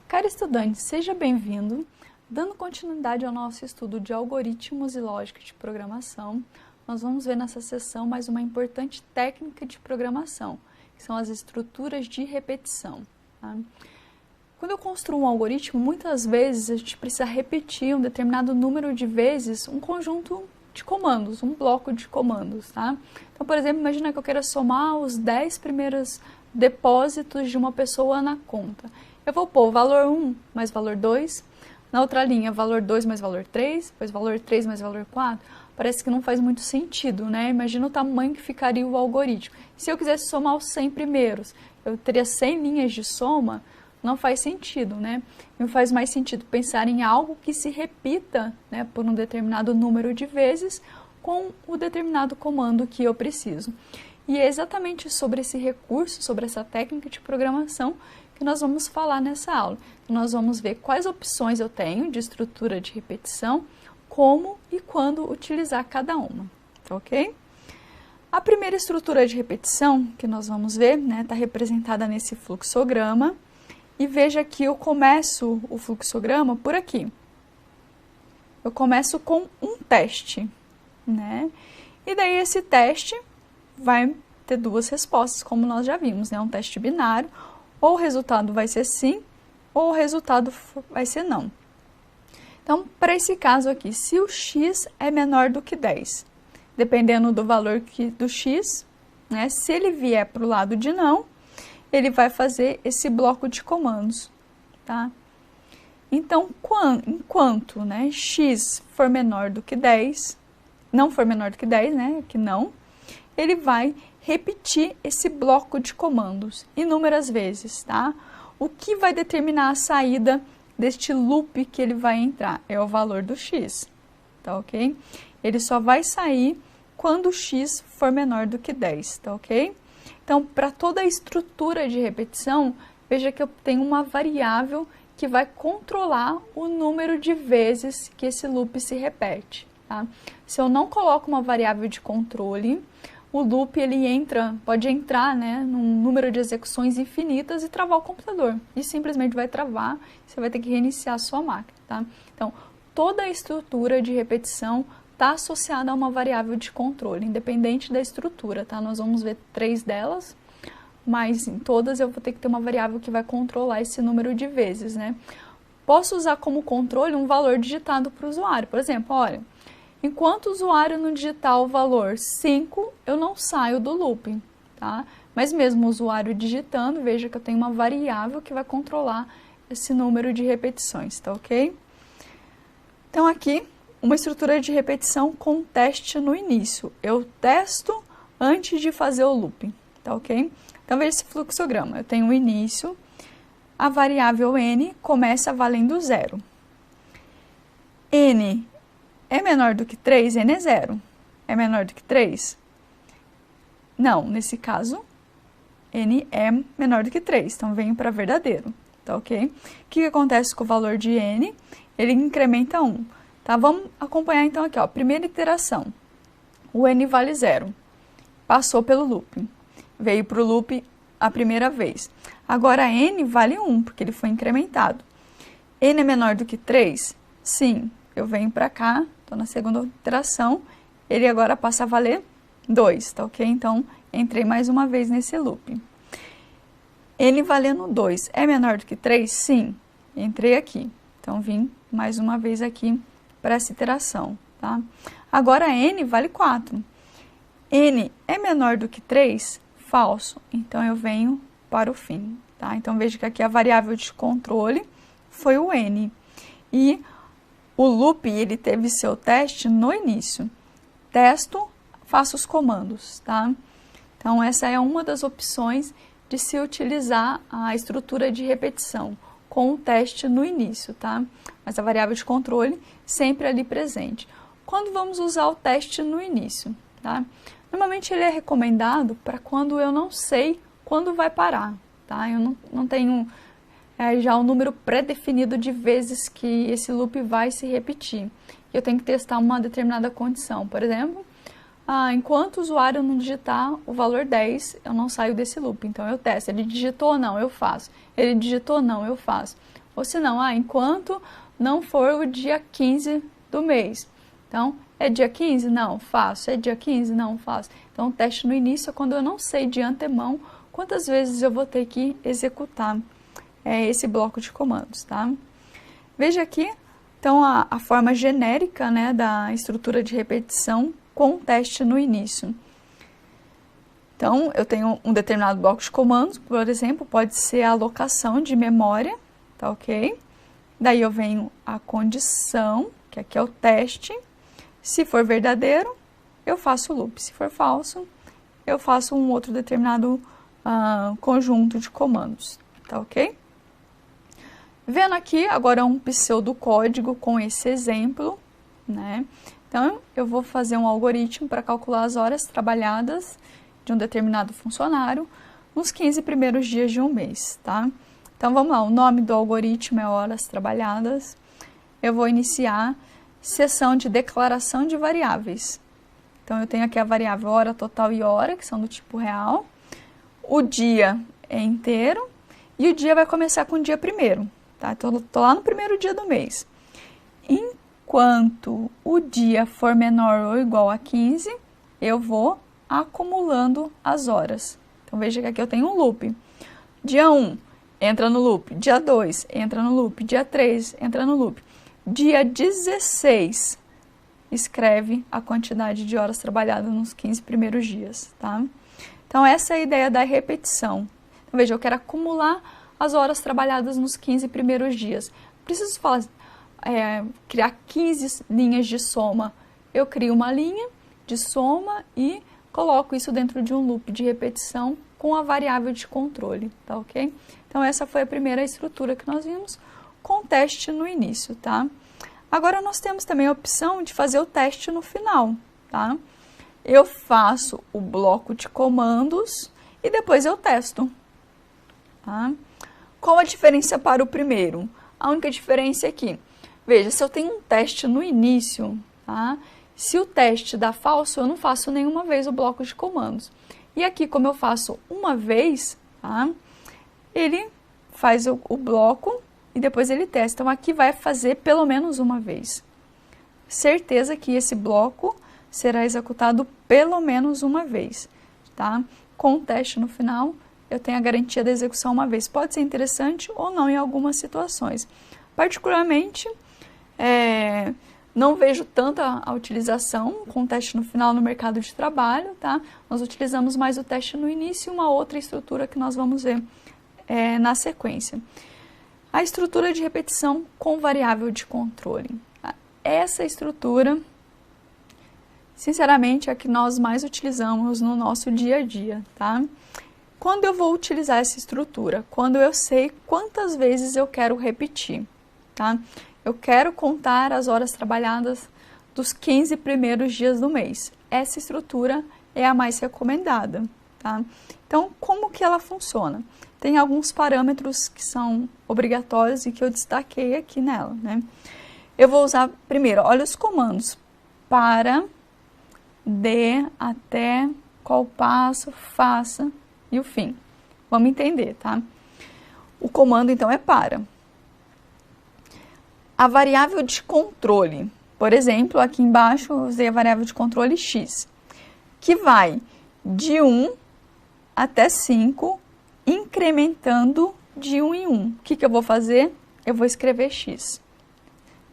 Caro estudante, seja bem-vindo. Dando continuidade ao nosso estudo de algoritmos e lógica de programação, nós vamos ver nessa sessão mais uma importante técnica de programação, que são as estruturas de repetição. Tá? Quando eu construo um algoritmo, muitas vezes a gente precisa repetir um determinado número de vezes um conjunto de comandos, um bloco de comandos. Tá? Então, por exemplo, imagina que eu queira somar os 10 primeiros depósitos de uma pessoa na conta. Eu vou pôr valor 1 mais valor 2, na outra linha valor 2 mais valor 3, depois valor 3 mais valor 4. Parece que não faz muito sentido, né? Imagina o tamanho que ficaria o algoritmo. Se eu quisesse somar os 100 primeiros, eu teria 100 linhas de soma, não faz sentido, né? Não faz mais sentido pensar em algo que se repita, né, por um determinado número de vezes, com o determinado comando que eu preciso. E é exatamente sobre esse recurso, sobre essa técnica de programação que nós vamos falar nessa aula. Nós vamos ver quais opções eu tenho de estrutura de repetição, como e quando utilizar cada uma, tá ok? A primeira estrutura de repetição que nós vamos ver, né, está representada nesse fluxograma. E veja que eu começo o fluxograma por aqui. Eu começo com um teste, né? E daí esse teste vai ter duas respostas, como nós já vimos, né? Um teste binário, ou o resultado vai ser sim, ou o resultado vai ser não. Então, para esse caso aqui, se o x é menor do que 10, dependendo do valor do x, né? Se ele vier para o lado de não, ele vai fazer esse bloco de comandos, tá? Então, enquanto, né, x for menor do que 10, não for menor do que 10, né, que não, ele vai repetir esse bloco de comandos inúmeras vezes, tá? O que vai determinar a saída deste loop que ele vai entrar é o valor do x, tá ok? Ele só vai sair quando o x for menor do que 10, tá ok? Então, para toda a estrutura de repetição, veja que eu tenho uma variável que vai controlar o número de vezes que esse loop se repete, tá? Se eu não coloco uma variável de controle, o loop ele pode entrar, né, num número de execuções infinitas e travar o computador. E simplesmente vai travar, você vai ter que reiniciar a sua máquina, tá? Então, toda a estrutura de repetição está associada a uma variável de controle, independente da estrutura, tá? Nós vamos ver 3 delas, mas em todas eu vou ter que ter uma variável que vai controlar esse número de vezes, né? Posso usar como controle um valor digitado para o usuário. Por exemplo, olha, enquanto o usuário não digitar o valor 5, eu não saio do loop, tá? Mas mesmo o usuário digitando, veja que eu tenho uma variável que vai controlar esse número de repetições, tá ok? Então aqui, uma estrutura de repetição com teste no início. Eu testo antes de fazer o looping, tá ok? Então, veja esse fluxograma. Eu tenho o início, a variável n começa valendo 0. N é menor do que 3, n é 0. É menor do que 3? Não, nesse caso, n é menor do que 3, então venho para verdadeiro, tá ok? O que acontece com o valor de n? Ele incrementa 1. Tá, vamos acompanhar então aqui, ó, primeira iteração. O n vale 0. Passou pelo loop. Veio para o loop a primeira vez. Agora n vale 1, porque ele foi incrementado. N é menor do que 3? Sim. Eu venho para cá, estou na segunda iteração, ele agora passa a valer 2, tá ok? Então, entrei mais uma vez nesse loop. N valendo 2 é menor do que 3? Sim. Entrei aqui. Então, vim mais uma vez aqui para essa iteração, tá? Agora, n vale 4. N é menor do que 3? Falso. Então, eu venho para o fim, tá? Então, veja que aqui a variável de controle foi o n. E o loop, ele teve seu teste no início. Testo, faço os comandos, tá? Então, essa é uma das opções de se utilizar a estrutura de repetição, com o teste no início, tá? Mas a variável de controle sempre ali presente. Quando vamos usar o teste no início, tá? Normalmente ele é recomendado para quando eu não sei quando vai parar, tá? Eu não tenho já um número pré-definido de vezes que esse loop vai se repetir. Eu tenho que testar uma determinada condição. Por exemplo, enquanto o usuário não digitar o valor 10, eu não saio desse loop. Então, eu testo. Ele digitou ou não, eu faço. Ele digitou ou não, eu faço. Ou se não, enquanto não for o dia 15 do mês. Então, é dia 15? Não, faço. É dia 15? Não, faço. Então, o teste no início é quando eu não sei de antemão quantas vezes eu vou ter que executar esse bloco de comandos, tá? Veja aqui, então, a forma genérica, né, da estrutura de repetição com teste no início. Então, eu tenho um determinado bloco de comandos, por exemplo, pode ser a alocação de memória, tá ok? Daí eu venho a condição, que aqui é o teste. Se for verdadeiro, eu faço o loop. Se for falso, eu faço um outro determinado conjunto de comandos, tá ok? Vendo aqui agora um pseudocódigo com esse exemplo, né? Então, eu vou fazer um algoritmo para calcular as horas trabalhadas de um determinado funcionário nos 15 primeiros dias de um mês, tá? Então, vamos lá, o nome do algoritmo é horas trabalhadas. Eu vou iniciar seção de declaração de variáveis. Então, eu tenho aqui a variável hora total e hora, que são do tipo real. O dia é inteiro e o dia vai começar com o dia primeiro, tá? Então, tô lá no primeiro dia do mês. Enquanto o dia for menor ou igual a 15, eu vou acumulando as horas. Então, veja que aqui eu tenho um loop. Dia 1, entra no loop. Dia 2, entra no loop. Dia 3, entra no loop. Dia 16, escreve a quantidade de horas trabalhadas nos 15 primeiros dias, tá? Então, essa é a ideia da repetição. Então, veja, eu quero acumular as horas trabalhadas nos 15 primeiros dias. Preciso criar 15 linhas de soma. Eu crio uma linha de soma e coloco isso dentro de um loop de repetição com a variável de controle, tá ok? Então, essa foi a primeira estrutura que nós vimos com o teste no início, tá? Agora, nós temos também a opção de fazer o teste no final, tá? Eu faço o bloco de comandos e depois eu testo, tá? Qual a diferença para o primeiro? A única diferença é que, veja, se eu tenho um teste no início, tá? Se o teste dá falso, eu não faço nenhuma vez o bloco de comandos. E aqui, como eu faço uma vez, tá? Ele faz o bloco e depois ele testa. Então, aqui vai fazer pelo menos uma vez. Certeza que esse bloco será executado pelo menos uma vez, tá? Com o teste no final, eu tenho a garantia da execução uma vez. Pode ser interessante ou não em algumas situações. Particularmente, não vejo tanta a utilização com o teste no final no mercado de trabalho, tá? Nós utilizamos mais o teste no início e uma outra estrutura que nós vamos ver na sequência. A estrutura de repetição com variável de controle. Essa estrutura, sinceramente, é a que nós mais utilizamos no nosso dia a dia, tá? Quando eu vou utilizar essa estrutura? Quando eu sei quantas vezes eu quero repetir, tá? Eu quero contar as horas trabalhadas dos 15 primeiros dias do mês. Essa estrutura é a mais recomendada, tá? Então, como que ela funciona? Tem alguns parâmetros que são obrigatórios e que eu destaquei aqui nela, né? Eu vou usar primeiro, olha os comandos. Para, de, até, qual passo, faça e o fim. Vamos entender, tá? O comando, então, é para. A variável de controle, por exemplo, aqui embaixo eu usei a variável de controle x, que vai de 1 até 5, incrementando de 1 em 1. O que eu vou fazer? Eu vou escrever x.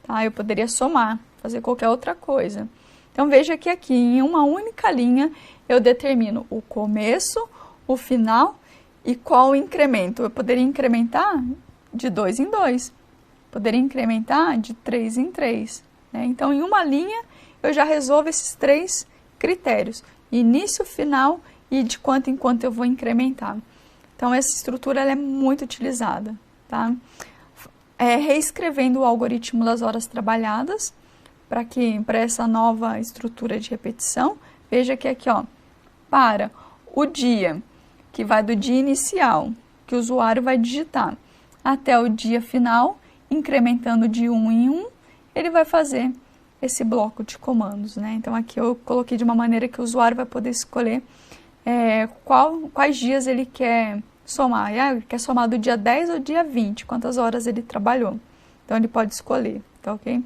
Tá? Eu poderia somar, fazer qualquer outra coisa. Então, veja que aqui, em uma única linha, eu determino o começo, o final e qual o incremento. Eu poderia incrementar de 2 em 2. Poderia incrementar de 3 em 3. Né? Então, em uma linha, eu já resolvo esses 3 critérios. Início, final e de quanto em quanto eu vou incrementar. Então, essa estrutura ela é muito utilizada. Tá? Reescrevendo o algoritmo das horas trabalhadas, para essa nova estrutura de repetição, veja que aqui, ó, para o dia, que vai do dia inicial, que o usuário vai digitar, até o dia final, incrementando de 1 em 1, ele vai fazer esse bloco de comandos, né? Então, aqui eu coloquei de uma maneira que o usuário vai poder escolher quais dias ele quer somar. Ele quer somar do dia 10 ao dia 20, quantas horas ele trabalhou. Então, ele pode escolher, tá ok?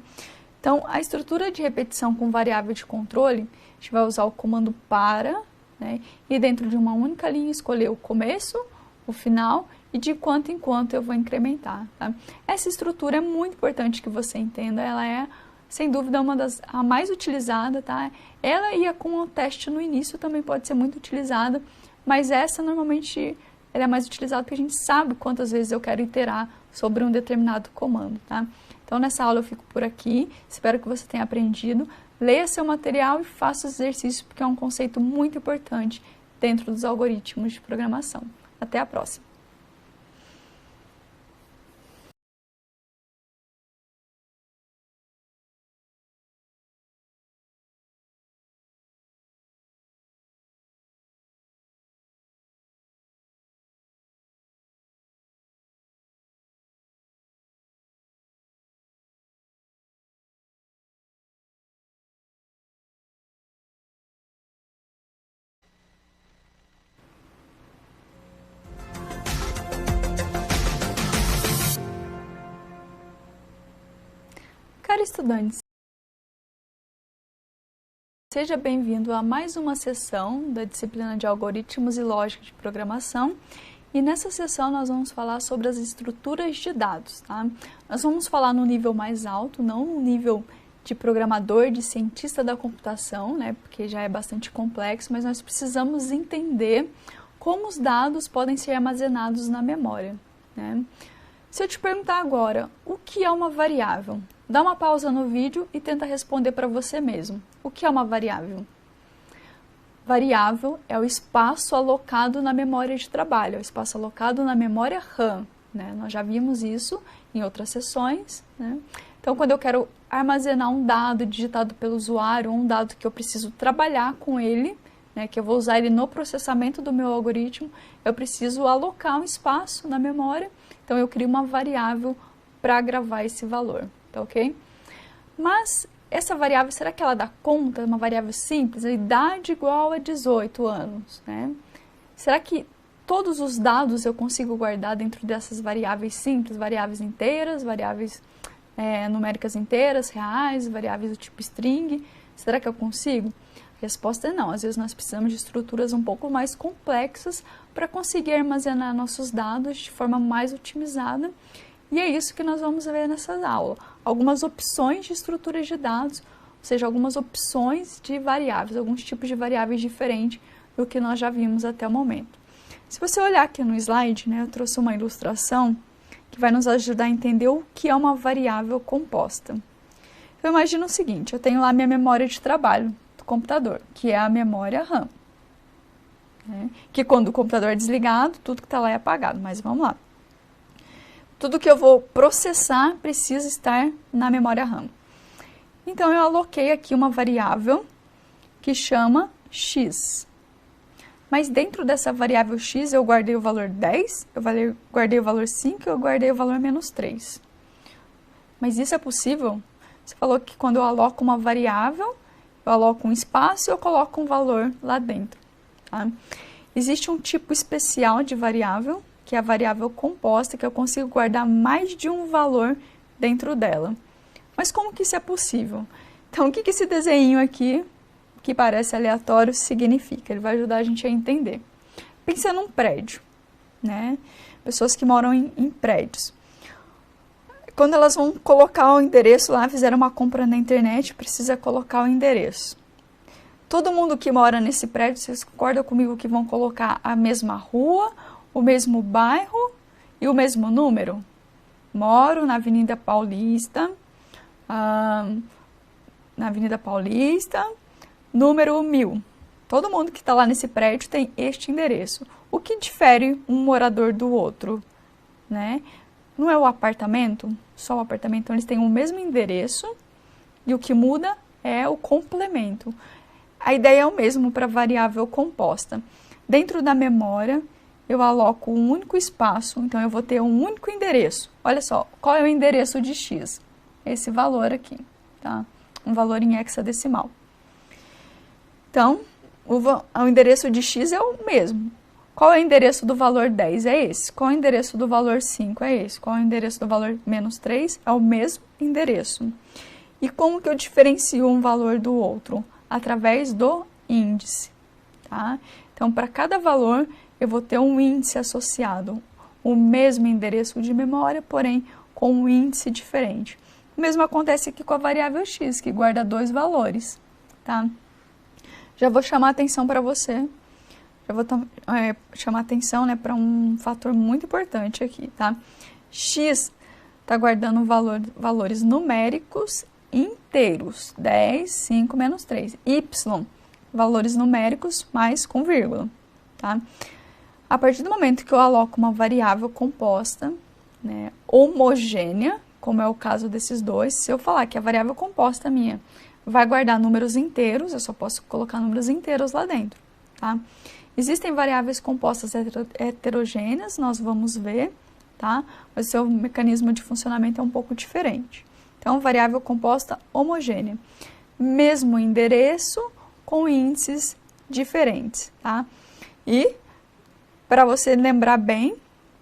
Então, a estrutura de repetição com variável de controle, a gente vai usar o comando para, né? E dentro de uma única linha escolher o começo, o final e de quanto em quanto eu vou incrementar, tá? Essa estrutura é muito importante que você entenda, ela é, sem dúvida, a mais utilizada, tá? Ela e a com o teste no início também pode ser muito utilizada, mas essa normalmente ela é mais utilizada porque a gente sabe quantas vezes eu quero iterar sobre um determinado comando, tá? Então, nessa aula eu fico por aqui, espero que você tenha aprendido. Leia seu material e faça os exercícios, porque é um conceito muito importante dentro dos algoritmos de programação. Até a próxima! Caro estudante, seja bem-vindo a mais uma sessão da disciplina de Algoritmos e Lógica de Programação. E nessa sessão nós vamos falar sobre as estruturas de dados, tá? Nós vamos falar no nível mais alto, não no nível de programador, de cientista da computação, né? Porque já é bastante complexo, mas nós precisamos entender como os dados podem ser armazenados na memória, né? Se eu te perguntar agora, o que é uma variável? Dá uma pausa no vídeo e tenta responder para você mesmo. O que é uma variável? Variável é o espaço alocado na memória de trabalho, é o espaço alocado na memória RAM, né? Nós já vimos isso em outras sessões, né? Então, quando eu quero armazenar um dado digitado pelo usuário, um dado que eu preciso trabalhar com ele, né, que eu vou usar ele no processamento do meu algoritmo, eu preciso alocar um espaço na memória, então eu crio uma variável para gravar esse valor, tá ok? Mas essa variável, será que ela dá conta? É uma variável simples, a idade igual a 18 anos, né? Será que todos os dados eu consigo guardar dentro dessas variáveis simples, variáveis inteiras, variáveis numéricas inteiras, reais, variáveis do tipo string? Será que eu consigo? A resposta é não. Às vezes nós precisamos de estruturas um pouco mais complexas para conseguir armazenar nossos dados de forma mais otimizada. E é isso que nós vamos ver nessa aula. Algumas opções de estruturas de dados, ou seja, algumas opções de variáveis, alguns tipos de variáveis diferentes do que nós já vimos até o momento. Se você olhar aqui no slide, né, eu trouxe uma ilustração que vai nos ajudar a entender o que é uma variável composta. Então, imagina o seguinte, eu tenho lá minha memória de trabalho do computador, que é a memória RAM. Né, que quando o computador é desligado, tudo que está lá é apagado, mas vamos lá. Tudo que eu vou processar precisa estar na memória RAM. Então, eu aloquei aqui uma variável que chama x. Mas dentro dessa variável x, eu guardei o valor 10, eu guardei o valor 5, eu guardei o valor menos 3. Mas isso é possível? Você falou que quando eu aloco uma variável, eu aloco um espaço e eu coloco um valor lá dentro. Tá? Existe um tipo especial de variável, que é a variável composta, que eu consigo guardar mais de um valor dentro dela. Mas como que isso é possível? Então, o que esse desenho aqui, que parece aleatório, significa? Ele vai ajudar a gente a entender. Pensa num prédio, né? Pessoas que moram em prédios. Quando elas vão colocar o endereço lá, fizeram uma compra na internet, precisa colocar o endereço. Todo mundo que mora nesse prédio, vocês concordam comigo que vão colocar a mesma rua, o mesmo bairro e o mesmo número? Moro na Avenida Paulista, número 1000. Todo mundo que está lá nesse prédio tem este endereço. O que difere um morador do outro? Né? Não é o apartamento, só o apartamento. Então, eles têm o mesmo endereço e o que muda é o complemento. A ideia é o mesmo para variável composta. Dentro da memória, eu aloco um único espaço, então eu vou ter um único endereço. Olha só, qual é o endereço de x? Esse valor aqui, tá? Um valor em hexadecimal. Então, o endereço de x é o mesmo. Qual é o endereço do valor 10? É esse. Qual é o endereço do valor 5? É esse. Qual é o endereço do valor menos 3? É o mesmo endereço. E como que eu diferencio um valor do outro? Através do índice, tá? Então, para cada valor, eu vou ter um índice associado. O mesmo endereço de memória, porém, com um índice diferente. O mesmo acontece aqui com a variável x, que guarda 2 valores, tá? Já vou chamar a atenção para você. Já vou chamar a atenção, né, para um fator muito importante aqui, tá? X está guardando valores numéricos inteiros. 10, 5, menos 3. Y, valores numéricos mais com vírgula, tá? A partir do momento que eu aloco uma variável composta, né, homogênea, como é o caso desses dois, se eu falar que a variável composta minha vai guardar números inteiros, eu só posso colocar números inteiros lá dentro, tá? Existem variáveis compostas heterogêneas, nós vamos ver, tá? Mas o seu mecanismo de funcionamento é um pouco diferente. Então, variável composta homogênea. Mesmo endereço com índices diferentes, tá? E, para você lembrar bem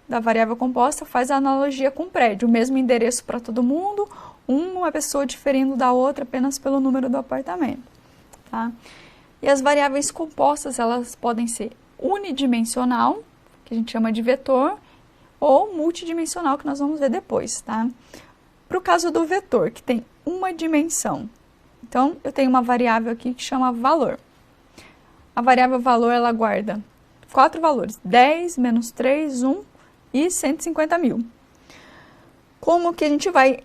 da variável composta, faz a analogia com o prédio. O mesmo endereço para todo mundo, uma pessoa diferindo da outra apenas pelo número do apartamento, tá? E as variáveis compostas, elas podem ser unidimensional, que a gente chama de vetor, ou multidimensional, que nós vamos ver depois, tá? Para o caso do vetor, que tem uma dimensão, então eu tenho uma variável aqui que chama valor. A variável valor, ela guarda 4 valores, 10, menos 3, 1 e 150 mil. Como que a gente vai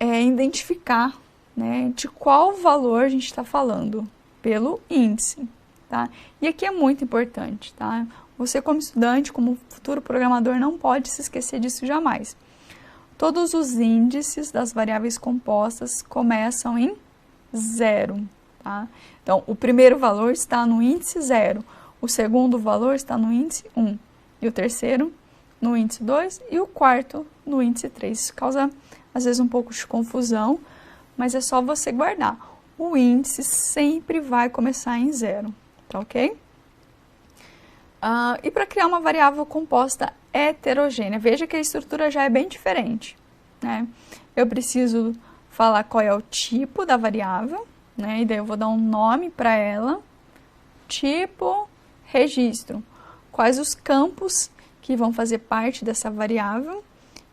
identificar, né, de qual valor a gente está falando? Pelo índice, tá? E aqui é muito importante, tá? Você como estudante, como futuro programador, não pode se esquecer disso jamais. Todos os índices das variáveis compostas começam em 0, tá? Então, o primeiro valor está no índice 0, o segundo valor está no índice 1, e o terceiro no índice 2 e o quarto no índice 3. Isso causa, às vezes, um pouco de confusão, mas é só você guardar. O índice sempre vai começar em 0, tá ok? E para criar uma variável composta heterogênea, veja que a estrutura já é bem diferente, né? Eu preciso falar qual é o tipo da variável, né? E daí eu vou dar um nome para ela, tipo, registro, quais os campos que vão fazer parte dessa variável,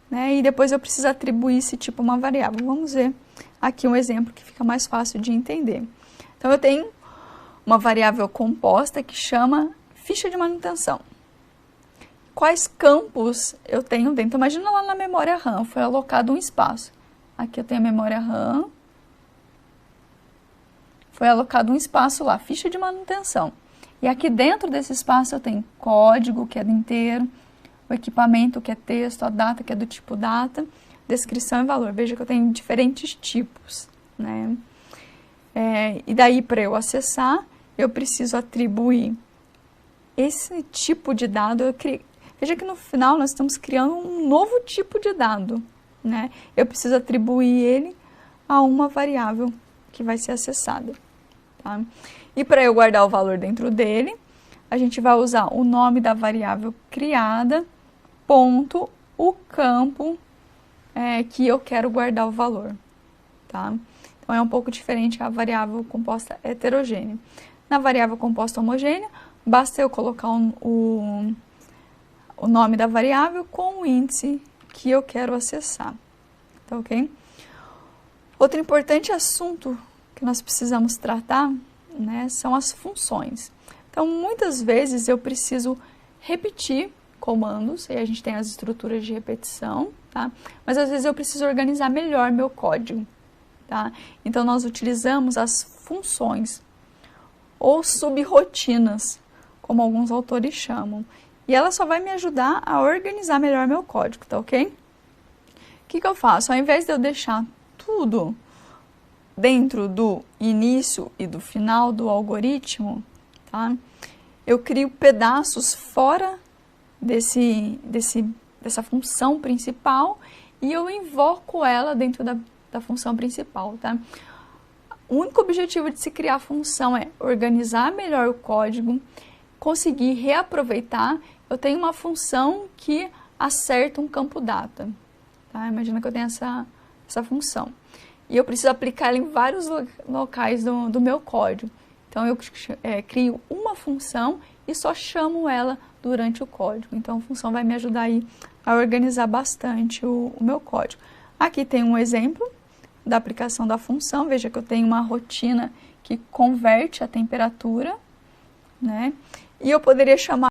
né? E depois eu preciso atribuir esse tipo a uma variável. Vamos ver aqui um exemplo que fica mais fácil de entender. Então, eu tenho uma variável composta que chama ficha de manutenção. Quais campos eu tenho dentro? Então, imagina lá na memória RAM, foi alocado um espaço. Aqui eu tenho a memória RAM, foi alocado um espaço lá, ficha de manutenção. E aqui dentro desse espaço eu tenho código, que é inteiro, o equipamento, que é texto, a data, que é do tipo data, descrição e valor. Veja que eu tenho diferentes tipos, né? E daí, para eu acessar, eu preciso atribuir esse tipo de dado. Veja que no final nós estamos criando um novo tipo de dado, né? Eu preciso atribuir ele a uma variável que vai ser acessada, tá? E para eu guardar o valor dentro dele, a gente vai usar o nome da variável criada, ponto, o campo que eu quero guardar o valor, tá? Então, é um pouco diferente a variável composta heterogênea. Na variável composta homogênea, basta eu colocar o nome da variável com o índice que eu quero acessar, tá ok? Outro importante assunto que nós precisamos tratar, né, são as funções. Então, muitas vezes eu preciso repetir comandos, e a gente tem as estruturas de repetição, tá? Mas às vezes eu preciso organizar melhor meu código, tá? Então, nós utilizamos as funções, ou subrotinas, como alguns autores chamam. E ela só vai me ajudar a organizar melhor meu código, tá ok? O que eu faço? Ao invés de eu deixar tudo dentro do início e do final do algoritmo, tá? Eu crio pedaços fora dessa função principal e eu invoco ela dentro da função principal, tá? O único objetivo de se criar a função é organizar melhor o código, conseguir reaproveitar. Eu tenho uma função que acerta um campo data, tá? Imagina que eu tenho essa função. E eu preciso aplicar ela em vários locais do meu código. Então, eu crio uma função e só chamo ela durante o código. Então, a função vai me ajudar aí a organizar bastante o meu código. Aqui tem um exemplo da aplicação da função. Veja que eu tenho uma rotina que converte a temperatura, né? E eu poderia chamar